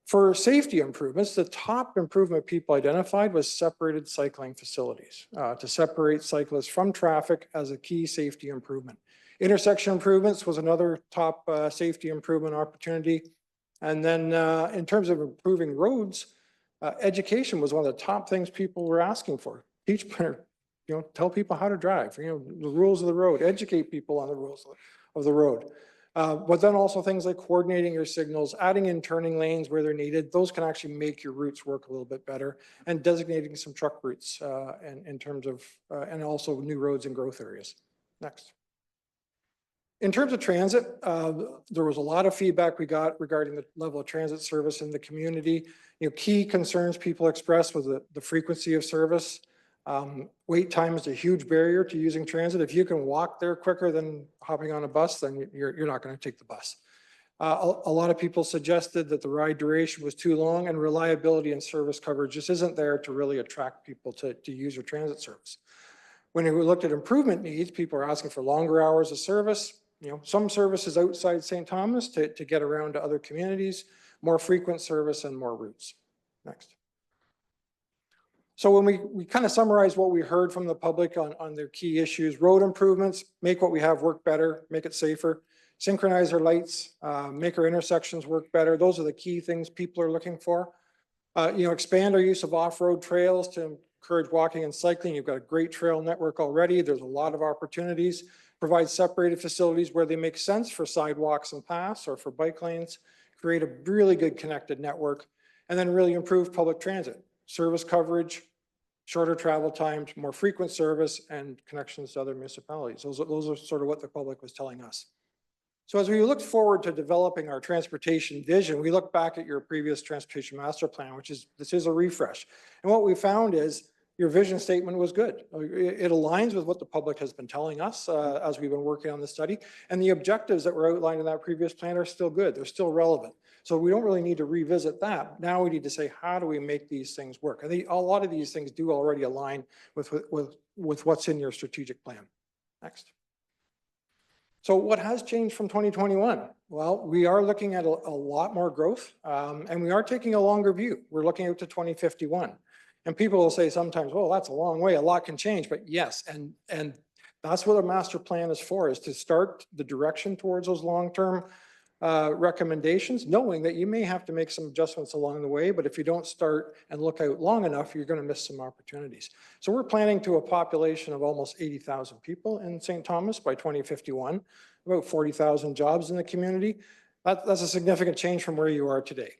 For safety improvements, the top improvement people identified was separated cycling facilities to separate cyclists from traffic as a key safety improvement. Intersection improvements was another top safety improvement opportunity. And then in terms of improving roads, education was one of the top things people were asking for. Teach better, tell people how to drive, the rules of the road, educate people on the rules of the road. But then also things like coordinating your signals, adding in turning lanes where they're needed. Those can actually make your routes work a little bit better, and designating some truck routes in terms of, and also new roads and growth areas. Next. In terms of transit, there was a lot of feedback we got regarding the level of transit service in the community. Key concerns people expressed was the frequency of service. Wait time is a huge barrier to using transit. If you can walk there quicker than hopping on a bus, then you're not going to take the bus. A lot of people suggested that the ride duration was too long, and reliability and service coverage just isn't there to really attract people to use your transit service. When we looked at improvement needs, people are asking for longer hours of service, some services outside St. Thomas to get around to other communities, more frequent service, and more routes. Next. So when we kind of summarize what we heard from the public on their key issues: road improvements, make what we have work better, make it safer; Synchronize our lights, make our intersections work better. Those are the key things people are looking for. Expand our use of off-road trails to encourage walking and cycling. You've got a great trail network already. There's a lot of opportunities. Provide separated facilities where they make sense for sidewalks and paths or for bike lanes. Create a really good connected network, and then really improve public transit, service coverage, shorter travel times, more frequent service, and connections to other municipalities. Those are sort of what the public was telling us. So as we look forward to developing our transportation vision, we look back at your previous transportation master plan, this is a refresh. And what we found is your vision statement was good. It aligns with what the public has been telling us as we've been working on the study. And the objectives that were outlined in that previous plan are still good. They're still relevant. So we don't really need to revisit that. Now we need to say, how do we make these things work? And a lot of these things do already align with what's in your strategic plan. Next. So what has changed from 2021? Well, we are looking at a lot more growth, and we are taking a longer view. We're looking out to 2051. And people will say sometimes, well, that's a long way, a lot can change, but yes, and that's what a master plan is for, is to start the direction towards those long-term recommendations, knowing that you may have to make some adjustments along the way, but if you don't start and look out long enough, you're going to miss some opportunities. So we're planning to a population of almost 80,000 people in St. Thomas by 2051, about 40,000 jobs in the community. That's a significant change from where you are today.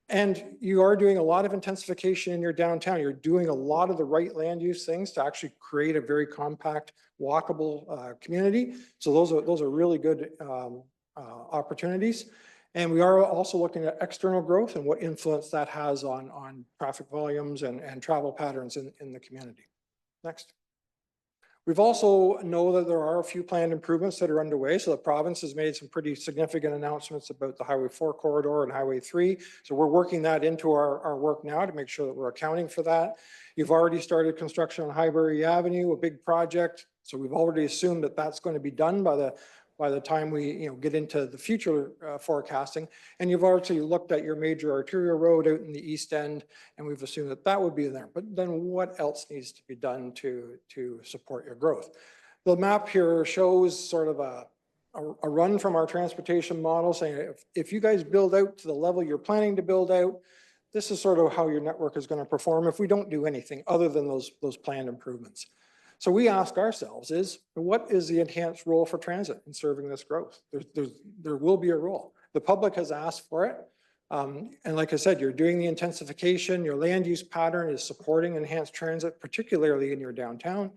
And you are doing a lot of intensification in your downtown. You're doing a lot of the right land use things to actually create a very compact, walkable community. So those are really good opportunities. And we are also looking at external growth and what influence that has on traffic volumes and travel patterns in the community. Next. We've also know that there are a few planned improvements that are underway. So the province has made some pretty significant announcements about the Highway 4 corridor and Highway 3. So we're working that into our work now to make sure that we're accounting for that. You've already started construction on Highbury Avenue, a big project. So we've already assumed that that's going to be done by the time we get into the future forecasting. And you've already looked at your major arterial road out in the East End, and we've assumed that that would be there. But then what else needs to be done to support your growth? The map here shows sort of a run from our transportation model saying if you guys build out to the level you're planning to build out, this is sort of how your network is going to perform if we don't do anything other than those planned improvements. So we ask ourselves what is the enhanced role for transit in serving this growth? There will be a role. The public has asked for it. And like I said, you're doing the intensification, your land use pattern is supporting enhanced transit, particularly in your downtown.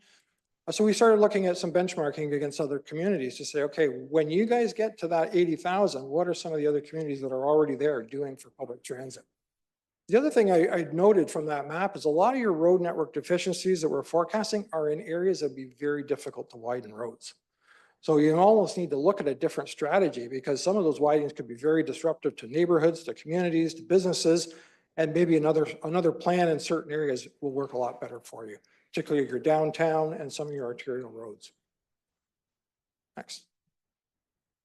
So we started looking at some benchmarking against other communities to say, okay, when you guys get to that 80,000, what are some of the other communities that are already there doing for public transit? The other thing I noted from that map is a lot of your road network deficiencies that we're forecasting are in areas that would be very difficult to widen roads. So you almost need to look at a different strategy because some of those widenings could be very disruptive to neighborhoods, to communities, to businesses, and maybe another plan in certain areas will work a lot better for you, particularly your downtown and some of your arterial roads. Next.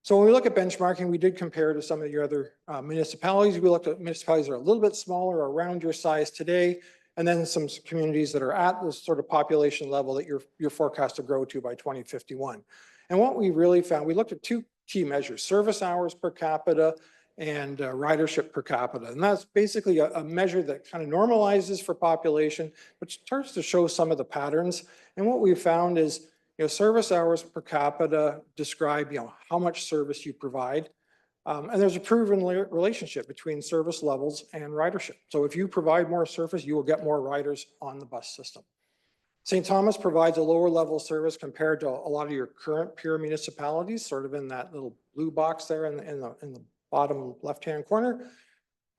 So when we look at benchmarking, we did compare to some of your other municipalities. We looked at municipalities that are a little bit smaller, around your size today, and then some communities that are at this sort of population level that you're forecast to grow to by 2051. And what we really found, we looked at two key measures, service hours per capita and ridership per capita. And that's basically a measure that kind of normalizes for population, but starts to show some of the patterns. And what we found is service hours per capita describe, how much service you provide. And there's a proven relationship between service levels and ridership. So if you provide more service, you will get more riders on the bus system. St. Thomas provides a lower level service compared to a lot of your current peer municipalities, sort of in that little blue box there in the bottom left-hand corner.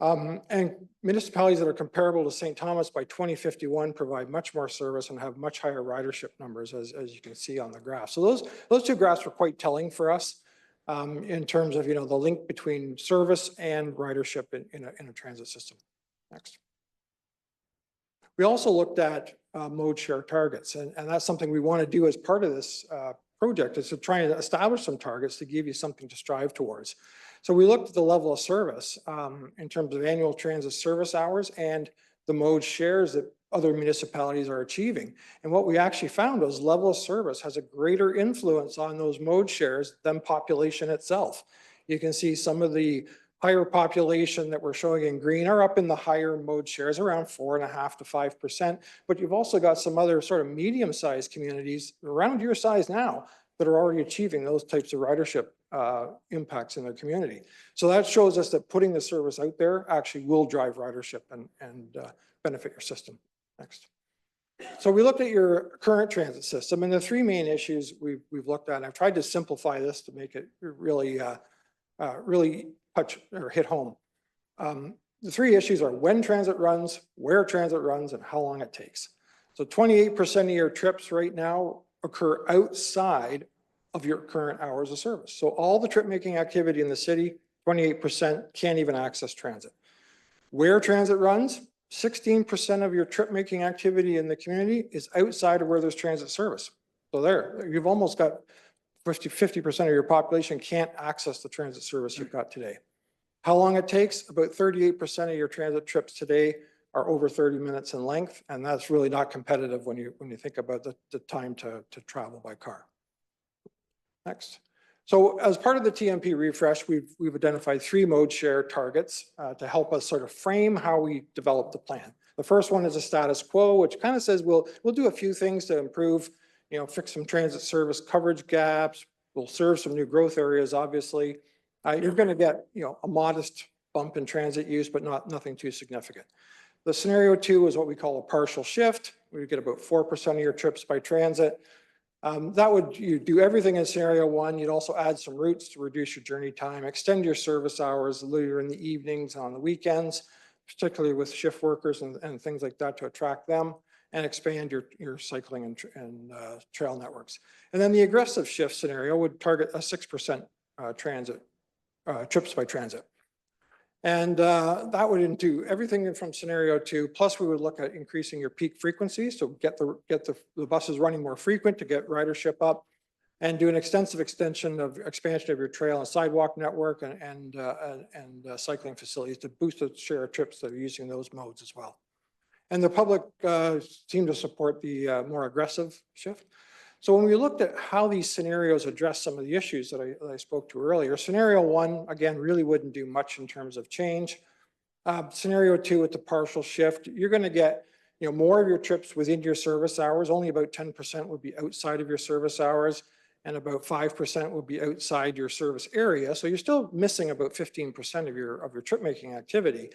And municipalities that are comparable to St. Thomas by 2051 provide much more service and have much higher ridership numbers, as you can see on the graph. So those two graphs were quite telling for us in terms of the link between service and ridership in a transit system. Next. We also looked at mode share targets, and that's something we want to do as part of this project, is to try and establish some targets to give you something to strive towards. So we looked at the level of service in terms of annual transit service hours and the mode shares that other municipalities are achieving. And what we actually found was level of service has a greater influence on those mode shares than population itself. You can see some of the higher population that we're showing in green are up in the higher mode shares, around 4.5% to 5%. But you've also got some other sort of medium-sized communities around your size now that are already achieving those types of ridership impacts in their community. So that shows us that putting the service out there actually will drive ridership and benefit your system. Next. So we looked at your current transit system, and the three main issues we've looked at, and I've tried to simplify this to make it really, really touch or hit home. The three issues are when transit runs, where transit runs, and how long it takes. So 28% of your trips right now occur outside of your current hours of service. So all the trip making activity in the city, 28% can't even access transit. Where transit runs, 16% of your trip making activity in the community is outside of where there's transit service. So there, you've almost got 50% of your population can't access the transit service you've got today. How long it takes? About 38% of your transit trips today are over 30 minutes in length, and that's really not competitive when you think about the time to travel by car. Next. So as part of the TMP refresh, we've identified 3 mode share targets to help us sort of frame how we develop the plan. The first one is a status quo, which kind of says we'll do a few things to improve, fix some transit service coverage gaps. We'll serve some new growth areas, obviously. You're going to get, a modest bump in transit use, but nothing too significant. The scenario 2 is what we call a partial shift. We get about 4% of your trips by transit. You do everything in scenario 1. You'd also add some routes to reduce your journey time, extend your service hours later in the evenings and on the weekends, particularly with shift workers and things like that to attract them, and expand your cycling and trail networks. And then the aggressive shift scenario would target a 6% trips by transit. And that would do everything from scenario 2. Plus, we would look at increasing your peak frequency, so get the buses running more frequent to get ridership up, and do an expansion of your trail and sidewalk network and cycling facilities to boost the share of trips that are using those modes as well. And the public seem to support the more aggressive shift. So when we looked at how these scenarios address some of the issues that I spoke to earlier, scenario 1, again, really wouldn't do much in terms of change. Scenario 2 with the partial shift, you're going to get more of your trips within your service hours. Only about 10% would be outside of your service hours, and about 5% will be outside your service area. So you're still missing about 15% of your trip making activity.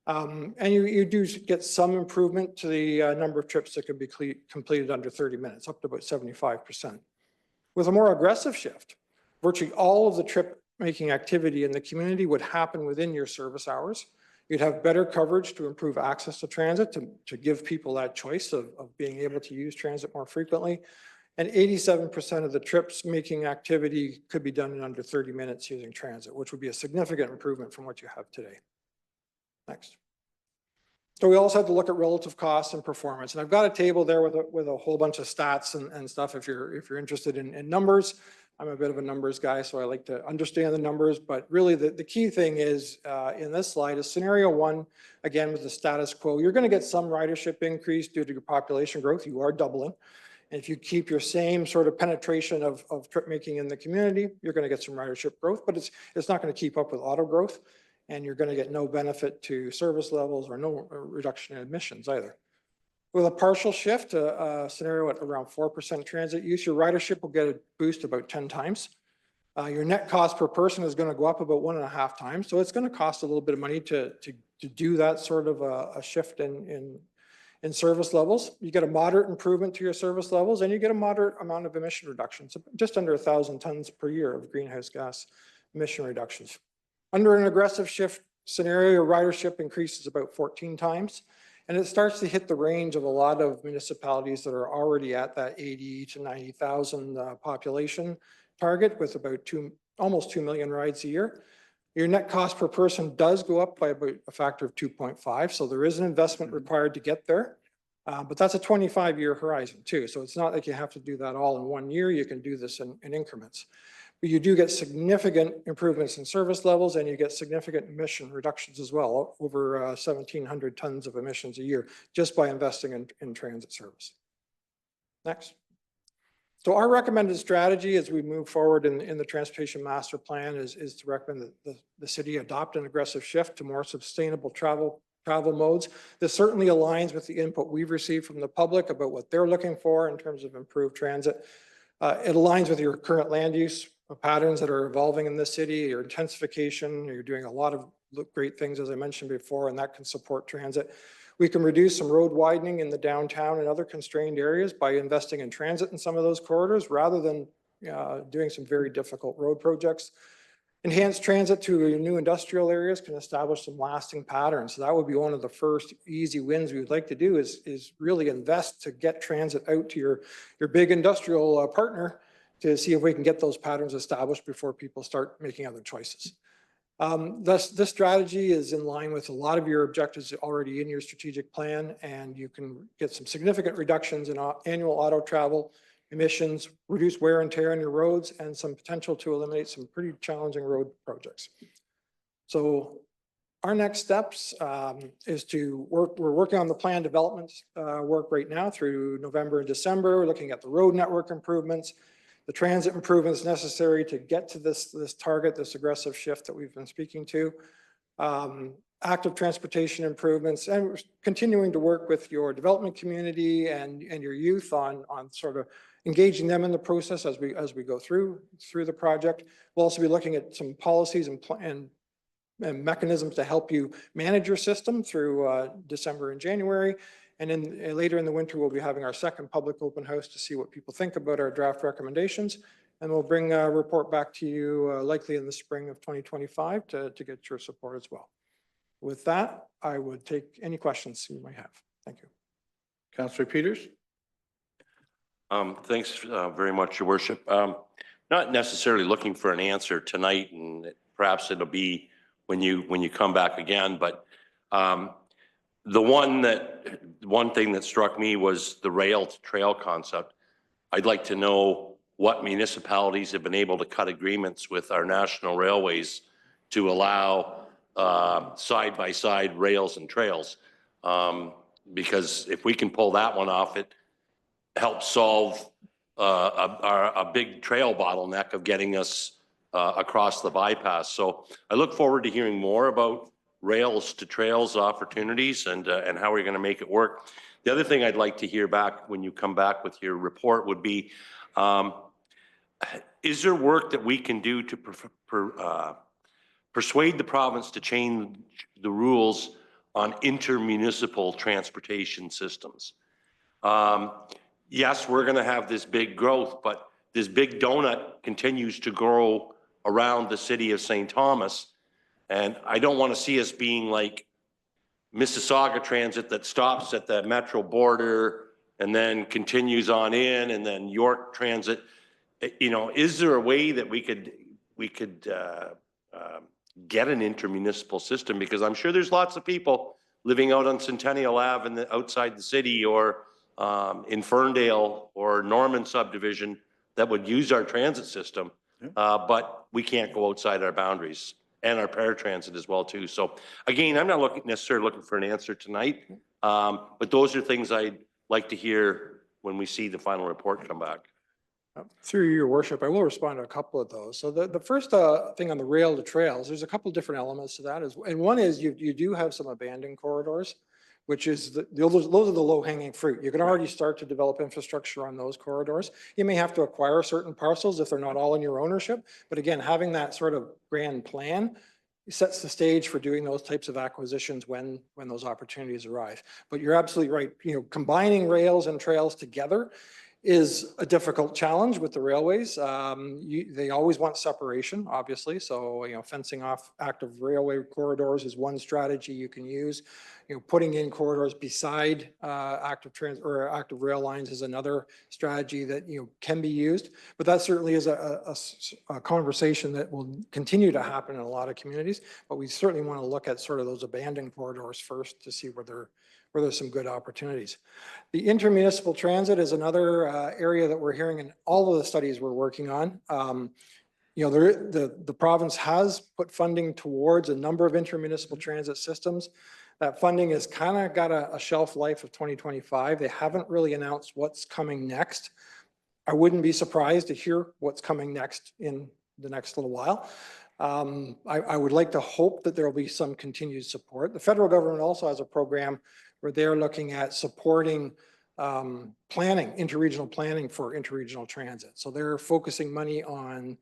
And you do get some improvement to the number of trips that can be completed under 30 minutes, up to about 75%. With a more aggressive shift, virtually all of the trip making activity in the community would happen within your service hours. You'd have better coverage to improve access to transit, to give people that choice of being able to use transit more frequently. And 87% of the trips making activity could be done in under 30 minutes using transit, which would be a significant improvement from what you have today. Next. So we also have to look at relative costs and performance. And I've got a table there with a whole bunch of stats and stuff if you're interested in numbers. I'm a bit of a numbers guy, so I like to understand the numbers. But really the key thing is in this slide is scenario 1, again, with the status quo. You're going to get some ridership increase due to your population growth. You are doubling. And if you keep your same sort of penetration of trip making in the community, you're going to get some ridership growth, but it's not going to keep up with auto growth. And you're going to get no benefit to service levels or no reduction in emissions either. With a partial shift, a scenario at around 4% transit use, your ridership will get a boost about 10 times. Your net cost per person is going to go up about 1.5 times. So it's going to cost a little bit of money to do that sort of a shift in service levels. You get a moderate improvement to your service levels, and you get a moderate amount of emission reductions, just under 1,000 tons per year of greenhouse gas emission reductions. Under an aggressive shift scenario, your ridership increases about 14 times, and it starts to hit the range of a lot of municipalities that are already at that 80 to 90,000 population target with about almost 2 million rides a year. Your net cost per person does go up by about a factor of 2.5, so there is an investment required to get there, but that's a 25-year horizon too, so it's not like you have to do that all in 1 year. You can do this in increments. But you do get significant improvements in service levels, and you get significant emission reductions as well, over 1,700 tons of emissions a year, just by investing in transit service. Next. So our recommended strategy as we move forward in the transportation master plan is to recommend that the city adopt an aggressive shift to more sustainable travel modes. This certainly aligns with the input we've received from the public about what they're looking for in terms of improved transit. It aligns with your current land use patterns that are evolving in this city, your intensification. You're doing a lot of great things, as I mentioned before, and that can support transit. We can reduce some road widening in the downtown and other constrained areas by investing in transit in some of those corridors rather than doing some very difficult road projects. Enhanced transit to new industrial areas can establish some lasting patterns. So that would be one of the first easy wins we would like to do is really invest to get transit out to your big industrial partner to see if we can get those patterns established before people start making other choices. This strategy is in line with a lot of your objectives already in your strategic plan, and you can get some significant reductions in annual auto travel emissions, reduce wear and tear on your roads, and some potential to eliminate some pretty challenging road projects. So our next steps is to work. We're working on the plan development work right now through November and December. We're looking at the road network improvements, the transit improvements necessary to get to this target, this aggressive shift that we've been speaking to, active transportation improvements, and we're continuing to work with your development community and your youth on sort of engaging them in the process as we go through the project. We'll also be looking at some policies and mechanisms to help you manage your system through December and January. And then later in the winter, we'll be having our second public open house to see what people think about our draft recommendations. And we'll bring a report back to you likely in the spring of 2025 to get your support as well. With that, I would take any questions you might have. Thank you. Councillor Peters? Thanks very much, Your Worship. Not necessarily looking for an answer tonight, and perhaps it'll be when you come back again, but the one thing that struck me was the rail to trail concept. I'd like to know what municipalities have been able to cut agreements with our national railways to allow side-by-side rails and trails. Because if we can pull that one off, it helps solve a big trail bottleneck of getting us across the bypass. So I look forward to hearing more about rails to trails opportunities and how we're going to make it work. The other thing I'd like to hear back when you come back with your report would be, is there work that we can do to persuade the province to change the rules on intermunicipal transportation systems? Yes, we're going to have this big growth, but this big donut continues to grow around the city of St. Thomas. And I don't want to see us being like Mississauga Transit that stops at the Metro border and then continues on in, and then York Transit. You know, is there a way that we could get an intermunicipal system? Because I'm sure there's lots of people living out on Centennial Ave and outside the city, or in Ferndale or Norman subdivision, that would use our transit system, but we can't go outside our boundaries, and our paratransit as well too. So again, I'm not necessarily looking for an answer tonight, but those are things I'd like to hear when we see the final report come back. Through your worship, I will respond to a couple of those. So the first thing on the rail to trails, there's a couple of different elements to that. And one is you do have some abandoned corridors, which is those are the low hanging fruit. You can already start to develop infrastructure on those corridors. You may have to acquire certain parcels if they're not all in your ownership. But again, having that sort of grand plan sets the stage for doing those types of acquisitions when those opportunities arise. But you're absolutely right. You know, combining rails and trails together is a difficult challenge with the railways. They always want separation, obviously. So, you know, fencing off active railway corridors is one strategy you can use. You know, putting in corridors beside active rail lines is another strategy that, you know, can be used. But that certainly is a conversation that will continue to happen in a lot of communities. But we certainly want to look at sort of those abandoned corridors first to see where there's some good opportunities. The intermunicipal transit is another area that we're hearing in all of the studies we're working on. the province has put funding towards a number of intermunicipal transit systems. That funding has kind of got a shelf life of 2025. They haven't really announced what's coming next. I wouldn't be surprised to hear what's coming next in the next little while. I would like to hope that there will be some continued support. The federal government also has a program where they're looking at supporting planning, interregional planning for interregional transit. So they're focusing money on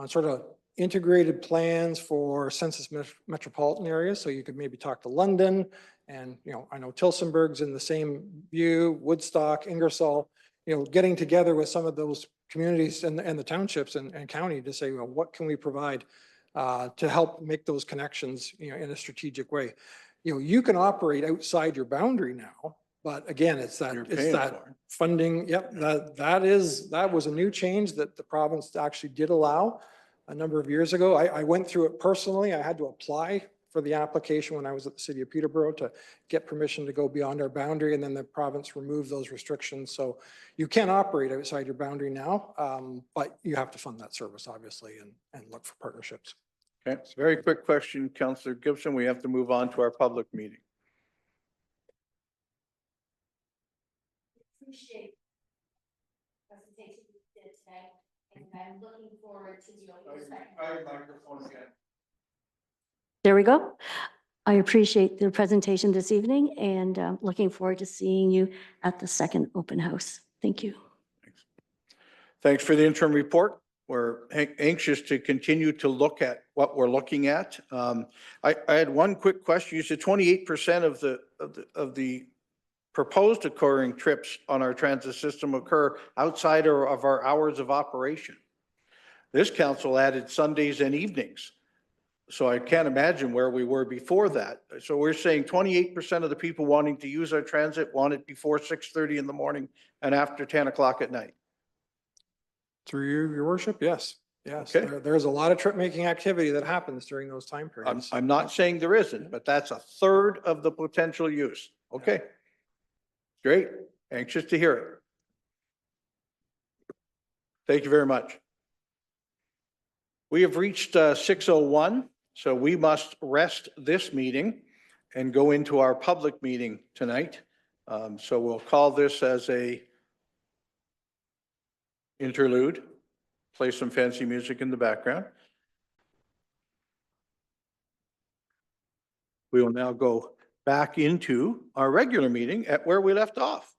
sort of integrated plans for census metropolitan areas. So you could maybe talk to London and, I know Tilsonburg's in the same view, Woodstock, Ingersoll, getting together with some of those communities and the townships and county to say, well, what can we provide to help make those connections, in a strategic way. You can operate outside your boundary now, but again, it's that funding. Yep, that was a new change that the province actually did allow a number of years ago. I went through it personally. I had to apply for the application when I was at the city of Peterborough to get permission to go beyond our boundary, and then the province removed those restrictions. So you can operate outside your boundary now, but you have to fund that service, obviously, and look for partnerships. Okay, it's a very quick question, Councillor Gibson. We have to move on to our public meeting. Appreciate the presentation you did today, and I'm looking forward to your There we go. I appreciate the presentation this evening, and looking forward to seeing you at the second open house. Thank you. Thanks for the interim report. We're anxious to continue to look at what we're looking at. I had one quick question. You said 28% of the proposed occurring trips on our transit system occur outside of our hours of operation. This council added Sundays and evenings. So I can't imagine where we were before that. So we're saying 28% of the people wanting to use our transit want it before 6:30 in the morning and after 10 o'clock at night. Through your worship, yes. Yes, Okay. there's a lot of trip making activity that happens during those time periods. I'm not saying there isn't, but that's a third of the potential use. Okay. Great. Anxious to hear it. Thank you very much. We have reached 6:01, so we must rest this meeting and go into our public meeting tonight. So we'll call this as a interlude, play some fancy music in the background. We will now go back into our regular meeting at where we left off.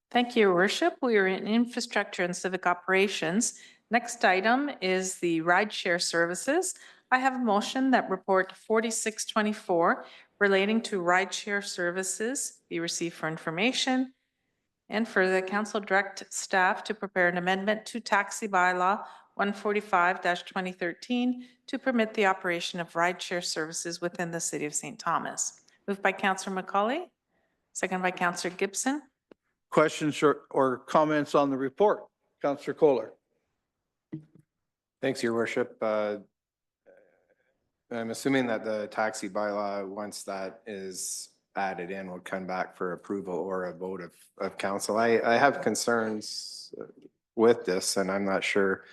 Thank you, Your Worship. We are in infrastructure and civic operations. Next item is the rideshare services. I have a motion that report 4624 relating to rideshare services be received for information, and for the council direct staff to prepare an amendment to taxi bylaw 145-2013 to permit the operation of rideshare services within the city of St. Thomas. Moved by Councillor Macaulay, second by Councillor Gibson. Questions or comments on the report? Councillor Kohler. Thanks, Your Worship. I'm assuming that the taxi bylaw, once that is added in, will come back for approval or a vote of council. I have concerns with this, and I'm not sure.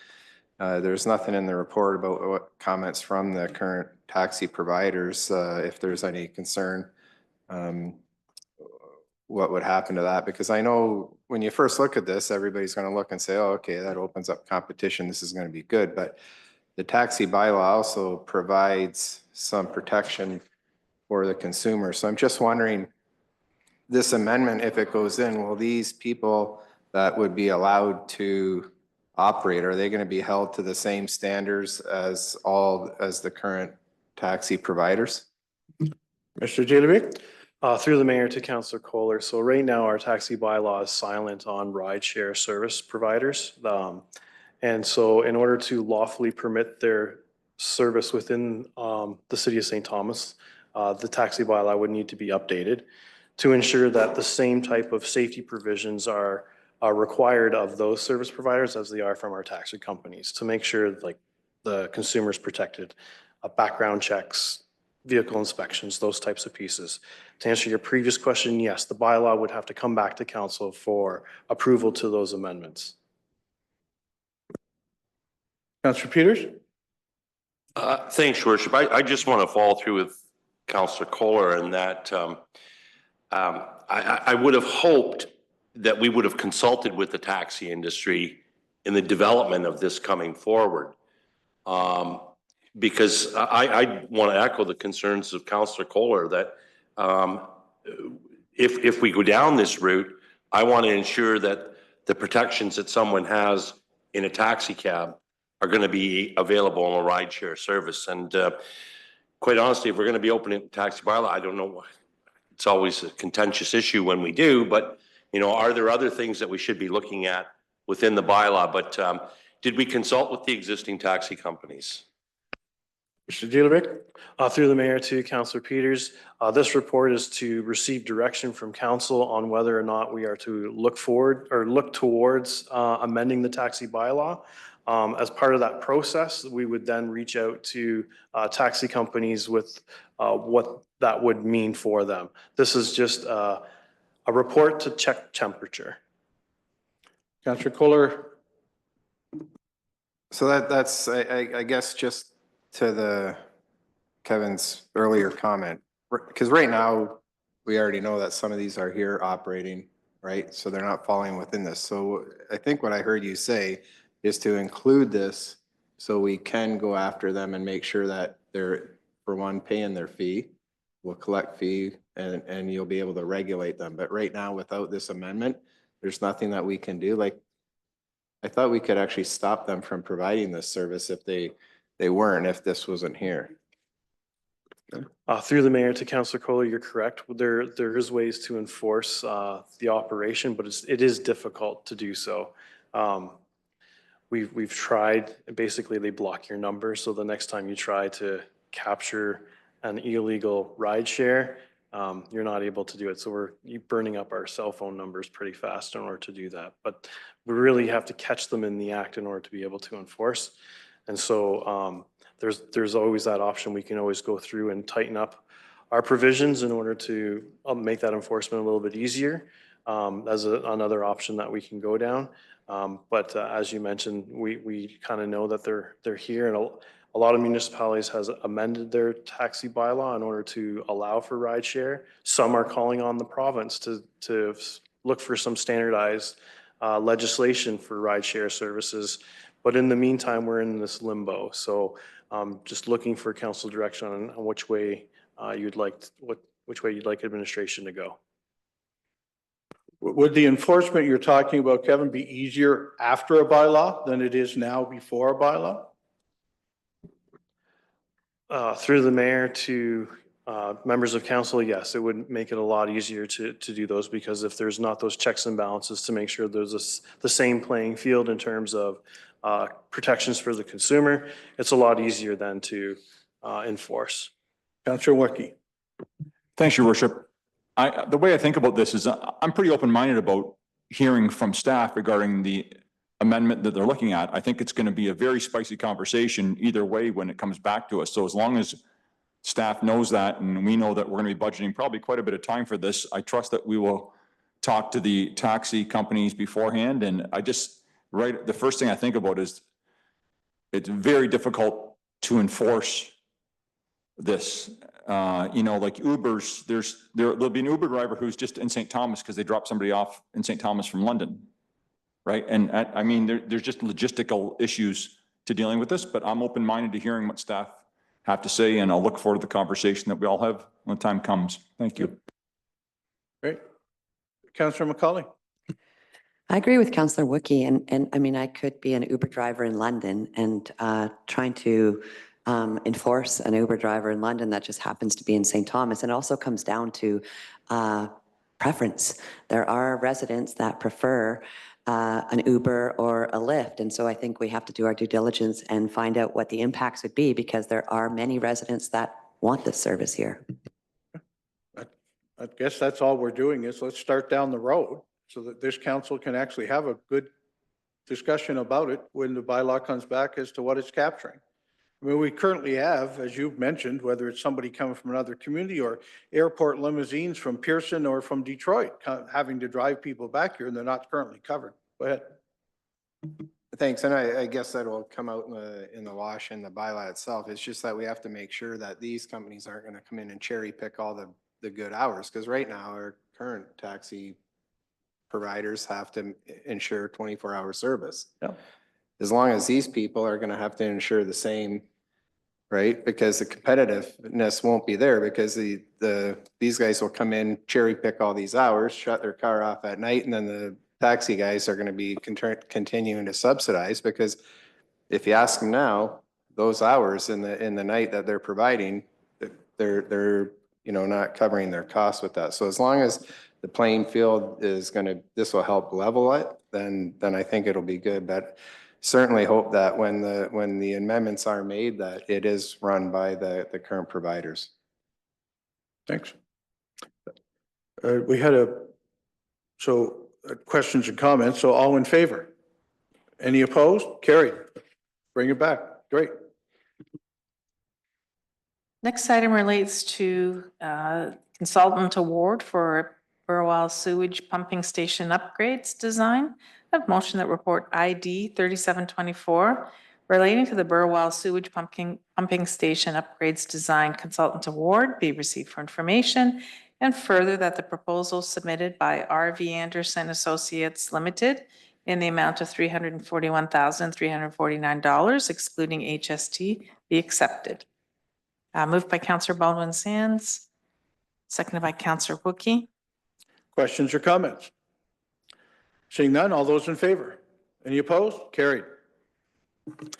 There's nothing in the report about what comments from the current taxi providers, if there's any concern, what would happen to that? Because I know when you first look at this, everybody's going to look and say, oh, okay, that opens up competition. This is going to be good. But the taxi bylaw also provides some protection for the consumer. So I'm just wondering, this amendment, if it goes in, will these people that would be allowed to operate, are they going to be held to the same standards as the current taxi providers? Mr. Jalovic? Through the mayor to Councillor Kohler. So right now our taxi bylaw is silent on rideshare service providers. And so in order to lawfully permit their service within the city of St. Thomas, the taxi bylaw would need to be updated to ensure that the same type of safety provisions are required of those service providers as they are from our taxi companies, to make sure like the consumer's protected, background checks, vehicle inspections, those types of pieces. To answer your previous question, yes, the bylaw would have to come back to council for approval to those amendments. Councillor Peters? Thanks, Your Worship. I just want to follow through with Councillor Kohler in that I would have hoped that we would have consulted with the taxi industry in the development of this coming forward. Because I want to echo the concerns of Councillor Kohler that if we go down this route, I want to ensure that the protections that someone has in a taxi cab are going to be available on a rideshare service. And quite honestly, if we're going to be opening taxi bylaw, I don't know. It's always a contentious issue when we do, but you know, are there other things that we should be looking at within the bylaw? But did we consult with the existing taxi companies? Mr. Delovic? Through the mayor to Councillor Peters, this report is to receive direction from council on whether or not we are to look forward or look towards amending the taxi bylaw. As part of that process, we would then reach out to taxi companies with what that would mean for them. This is just a report to check temperature. Councillor Kohler? So that's, I guess, just to Kevin's earlier comment, because right now, we already know that some of these are here operating, right? So they're not falling within this. So I think what I heard you say is to include this so we can go after them and make sure that they're, for one, paying their fee. We'll collect fee and you'll be able to regulate them. But right now, without this amendment, there's nothing that we can do. Like, I thought we could actually stop them from providing this service if they weren't, if this wasn't here. Through the mayor to Councillor Kohler, you're correct. There is ways to enforce the operation, but it is difficult to do so. We've tried, basically they block your number. So the next time you try to capture an illegal ride share, you're not able to do it. So we're burning up our cell phone numbers pretty fast in order to do that. But we really have to catch them in the act in order to be able to enforce. And so there's always that option. We can always go through and tighten up our provisions in order to make that enforcement a little bit easier. As another option that we can go down. But as you mentioned, we kind of know that they're here, and a lot of municipalities has amended their taxi bylaw in order to allow for rideshare. Some are calling on the province to look for some standardized legislation for rideshare services. But in the meantime, we're in this limbo. So just looking for council direction on which way you'd like administration to go. Would the enforcement you're talking about, Kevin, be easier after a bylaw than it is now before a bylaw? Through the mayor to members of council, yes, it would make it a lot easier to do those, because if there's not those checks and balances to make sure there's the same playing field in terms of protections for the consumer, it's a lot easier then to enforce. Councillor Wiki. Thanks, Your Worship. The way I think about this is I'm pretty open-minded about hearing from staff regarding the amendment that they're looking at. I think it's going to be a very spicy conversation either way when it comes back to us. So as long as staff knows that, and we know that we're going to be budgeting probably quite a bit of time for this, I trust that we will talk to the taxi companies beforehand. And the first thing I think about is it's very difficult to enforce this. Like Ubers, there'll be an Uber driver who's just in St. Thomas because they dropped somebody off in St. Thomas from London, right? And I mean, there's just logistical issues to dealing with this, but I'm open-minded to hearing what staff have to say, and I'll look forward to the conversation that we all have when the time comes. Thank you. Great. Councillor McCauley. I agree with Councillor Wookie, and I mean, I could be an Uber driver in London and trying to enforce an Uber driver in London that just happens to be in St. Thomas. And it also comes down to preference. There are residents that prefer an Uber or a Lyft. And so I think we have to do our due diligence and find out what the impacts would be, because there are many residents that want this service here. I guess that's all we're doing is let's start down the road so that this council can actually have a good discussion about it when the bylaw comes back as to what it's capturing. I mean, we currently have, as you've mentioned, whether it's somebody coming from another community or airport limousines from Pearson or from Detroit, having to drive people back here, and they're not currently covered. Go ahead. thanks. And I guess that will come out in the wash and the bylaw itself. It's just that we have to make sure that these companies aren't going to come in and cherry pick all the good hours. Because right now, our current taxi providers have to ensure 24-hour service. Yeah. As long as these people are going to have to ensure the same, right? Because the competitiveness won't be there because these guys will come in, cherry pick all these hours, shut their car off at night, and then the taxi guys are going to be continuing to subsidize because if you ask them now, those hours in the night that they're providing, they're not covering their costs with that. So as long as the playing field is this will help level it, then I think it'll be good. But certainly hope that when the amendments are made, that it is run by the current providers. Thanks. We had questions and comments. So all in favor? Any opposed? Carried. Bring it back. Great. Next item relates to consultant award for Burwell Sewage Pumping Station upgrades design. I have motion that report ID 3724 relating to the Burwell Sewage Pumping Station upgrades design consultant award be received for information, and further that the proposal submitted by RV Anderson Associates Limited in the amount of $341,349 excluding HST be accepted. Moved by Councillor Baldwin Sands, seconded by Councillor Wookie. Questions or comments? Seeing none, all those in favor? Any opposed? Carried.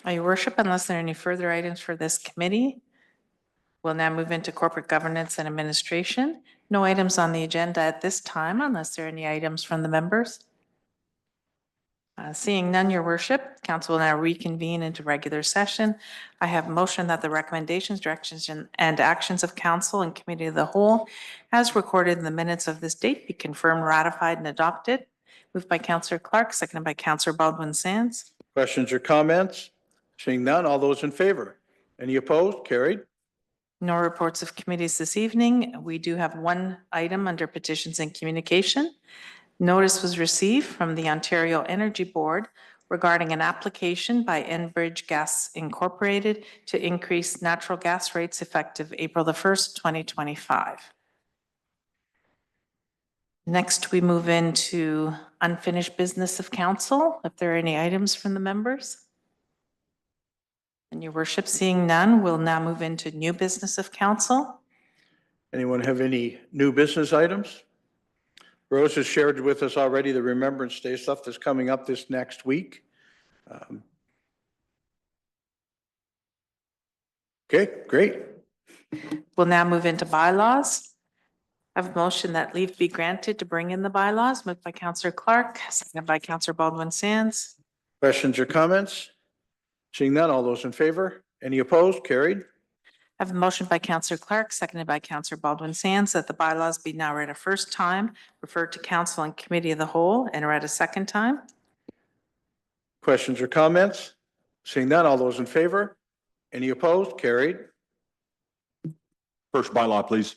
Your worship, unless there are any further items for this committee, we'll now move into corporate governance and administration. No items on the agenda at this time unless there are any items from the members. Seeing none, your worship, council will now reconvene into regular session. I have motion that the recommendations, directions, and actions of council and committee of the whole as recorded in the minutes of this date be confirmed, ratified, and adopted. Moved by Councillor Clark, seconded by Councillor Baldwin Sands. Questions or comments? Seeing none, all those in favor? Any opposed? Carried. No reports of committees this evening. We do have one item under petitions and communication. Notice was received from the Ontario Energy Board regarding an application by Enbridge Gas Incorporated to increase natural gas rates effective April the 1st, 2025. Next, we move into unfinished business of council. If there are any items from the members. And your worship, seeing none, we'll now move into new business of council. Anyone have any new business items? Rose has shared with us already the Remembrance Day stuff that's coming up this next week. Okay, great. We'll now move into bylaws. I have a motion that leave be granted to bring in the bylaws, moved by Councillor Clark, seconded by Councillor Baldwin Sands. Questions or comments? Seeing none, all those in favor? Any opposed? Carried. I have a motion by Councillor Clark, seconded by Councillor Baldwin Sands, that the bylaws be now read a first time, referred to council and committee of the whole, and read a second time. Questions or comments? Seeing none, all those in favor? Any opposed? Carried. First bylaw, please.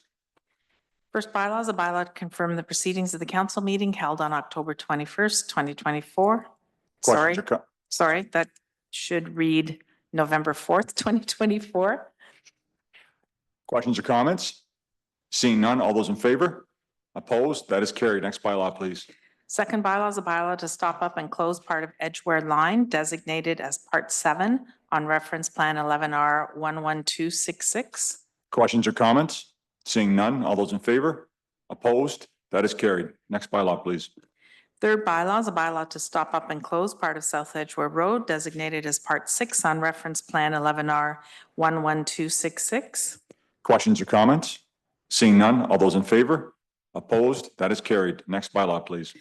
First bylaw is a bylaw to confirm the proceedings of the council meeting held on October 21st, 2024. Sorry, that should read November 4th, 2024. Questions or comments? Seeing none, all those in favor? Opposed? That is carried. Next bylaw, please. Second bylaw is a bylaw to stop up and close part of Edgeware Line designated as Part 7 on Reference Plan 11R 11266. Questions or comments? Seeing none, all those in favor? Opposed? That is carried. Next bylaw, please. Third bylaw is a bylaw to stop up and close part of South Edgeware Road designated as Part 6 on Reference Plan 11R 11266. Questions or comments? Seeing none, all those in favor? Opposed? That is carried. Next bylaw, please.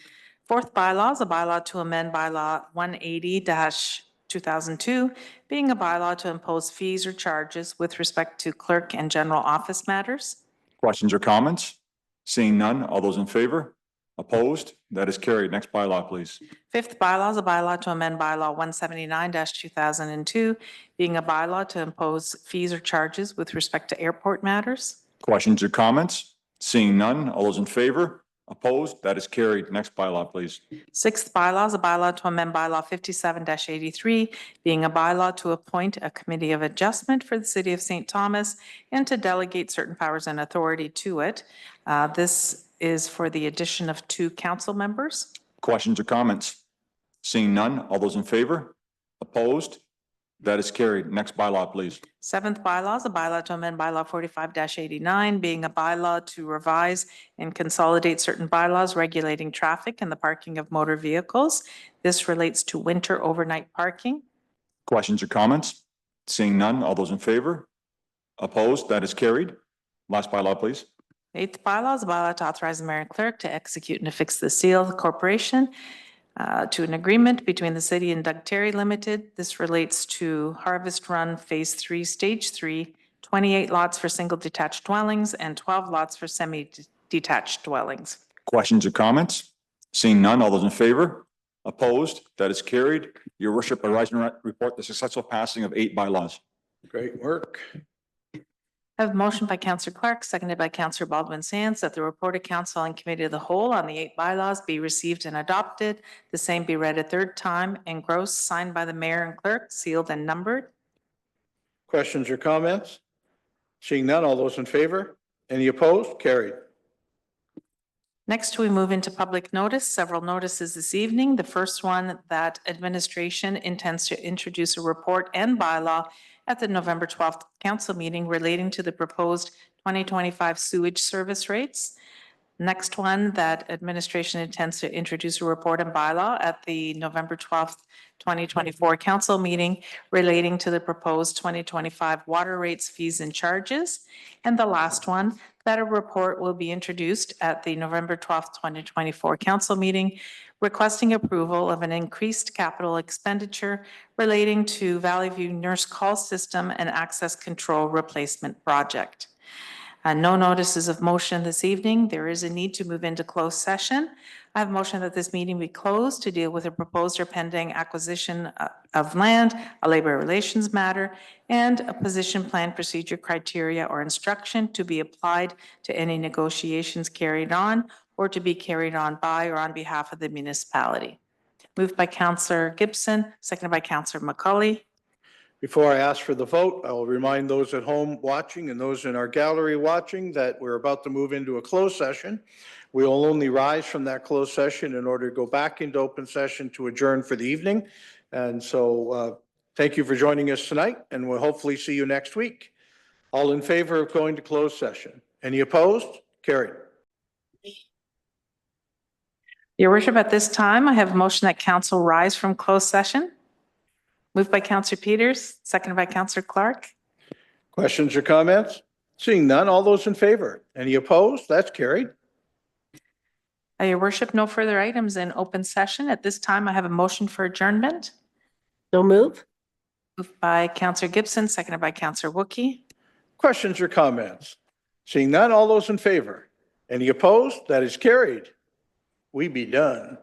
Fourth bylaw is a bylaw to amend bylaw 180-2002, being a bylaw to impose fees or charges with respect to clerk and general office matters. Questions or comments? Seeing none, all those in favor? Opposed? That is carried. Next bylaw, please. Fifth bylaw is a bylaw to amend bylaw 179-2002, being a bylaw to impose fees or charges with respect to airport matters. Questions or comments? Seeing none, all those in favor? Opposed? That is carried. Next bylaw, please. Sixth bylaw is a bylaw to amend bylaw 57-83, being a bylaw to appoint a committee of adjustment for the city of St. Thomas and to delegate certain powers and authority to it. This is for the addition of 2 council members. Questions or comments? Seeing none, all those in favor? Opposed? That is carried. Next bylaw, please. Seventh bylaw is a bylaw to amend bylaw 45-89, being a bylaw to revise and consolidate certain bylaws regulating traffic and the parking of motor vehicles. This relates to winter overnight parking. Questions or comments? Seeing none, all those in favor? Opposed? That is carried. Last bylaw, please. Eighth bylaw is a bylaw to authorize the mayor and clerk to execute and affix the seal of the corporation to an agreement between the city and Doug Terry Limited. This relates to Harvest Run Phase 3, Stage 3, 28 lots for single detached dwellings and 12 lots for semi-detached dwellings. Questions or comments? Seeing none, all those in favor? Opposed? That is carried. Your worship, I rise and report the successful passing of 8 bylaws. Great work. I have a motion by Councillor Clark, seconded by Councillor Baldwin Sands, that the report of council and committee of the whole on the 8 bylaws be received and adopted. The same be read a third time, engrossed, signed by the mayor and clerk, sealed and numbered. Questions or comments? Seeing none, all those in favor? Any opposed? Carried. Next, we move into public notice. Several notices this evening. The first one, that administration intends to introduce a report and bylaw at the November 12th council meeting relating to the proposed 2025 sewage service rates. Next one, that administration intends to introduce a report and bylaw at the November 12th, 2024 council meeting relating to the proposed 2025 water rates, fees, and charges. And the last one, that a report will be introduced at the November 12th, 2024 council meeting requesting approval of an increased capital expenditure relating to Valley View Nurse Call System and Access Control Replacement Project. No notices of motion this evening. There is a need to move into closed session. I have a motion that this meeting be closed to deal with a proposed or pending acquisition of land, a labor relations matter, and a position plan procedure criteria or instruction to be applied to any negotiations carried on or to be carried on by or on behalf of the municipality. Moved by Councillor Gibson, seconded by Councillor McCauley. Before I ask for the vote, I will remind those at home watching and those in our gallery watching that we're about to move into a closed session. We will only rise from that closed session in order to go back into open session to adjourn for the evening. And so thank you for joining us tonight, and we'll hopefully see you next week. All in favor of going to closed session? Any opposed? Carried. Your worship, at this time, I have a motion that council rise from closed session. Moved by Councillor Peters, seconded by Councillor Clark. Questions or comments? Seeing none, all those in favor? Any opposed? That's carried. Your worship, no further items in open session. At this time, I have a motion for adjournment. So move. Moved by Councillor Gibson, seconded by Councillor Wookie. Questions or comments? Seeing none, all those in favor? Any opposed? That is carried. We be done.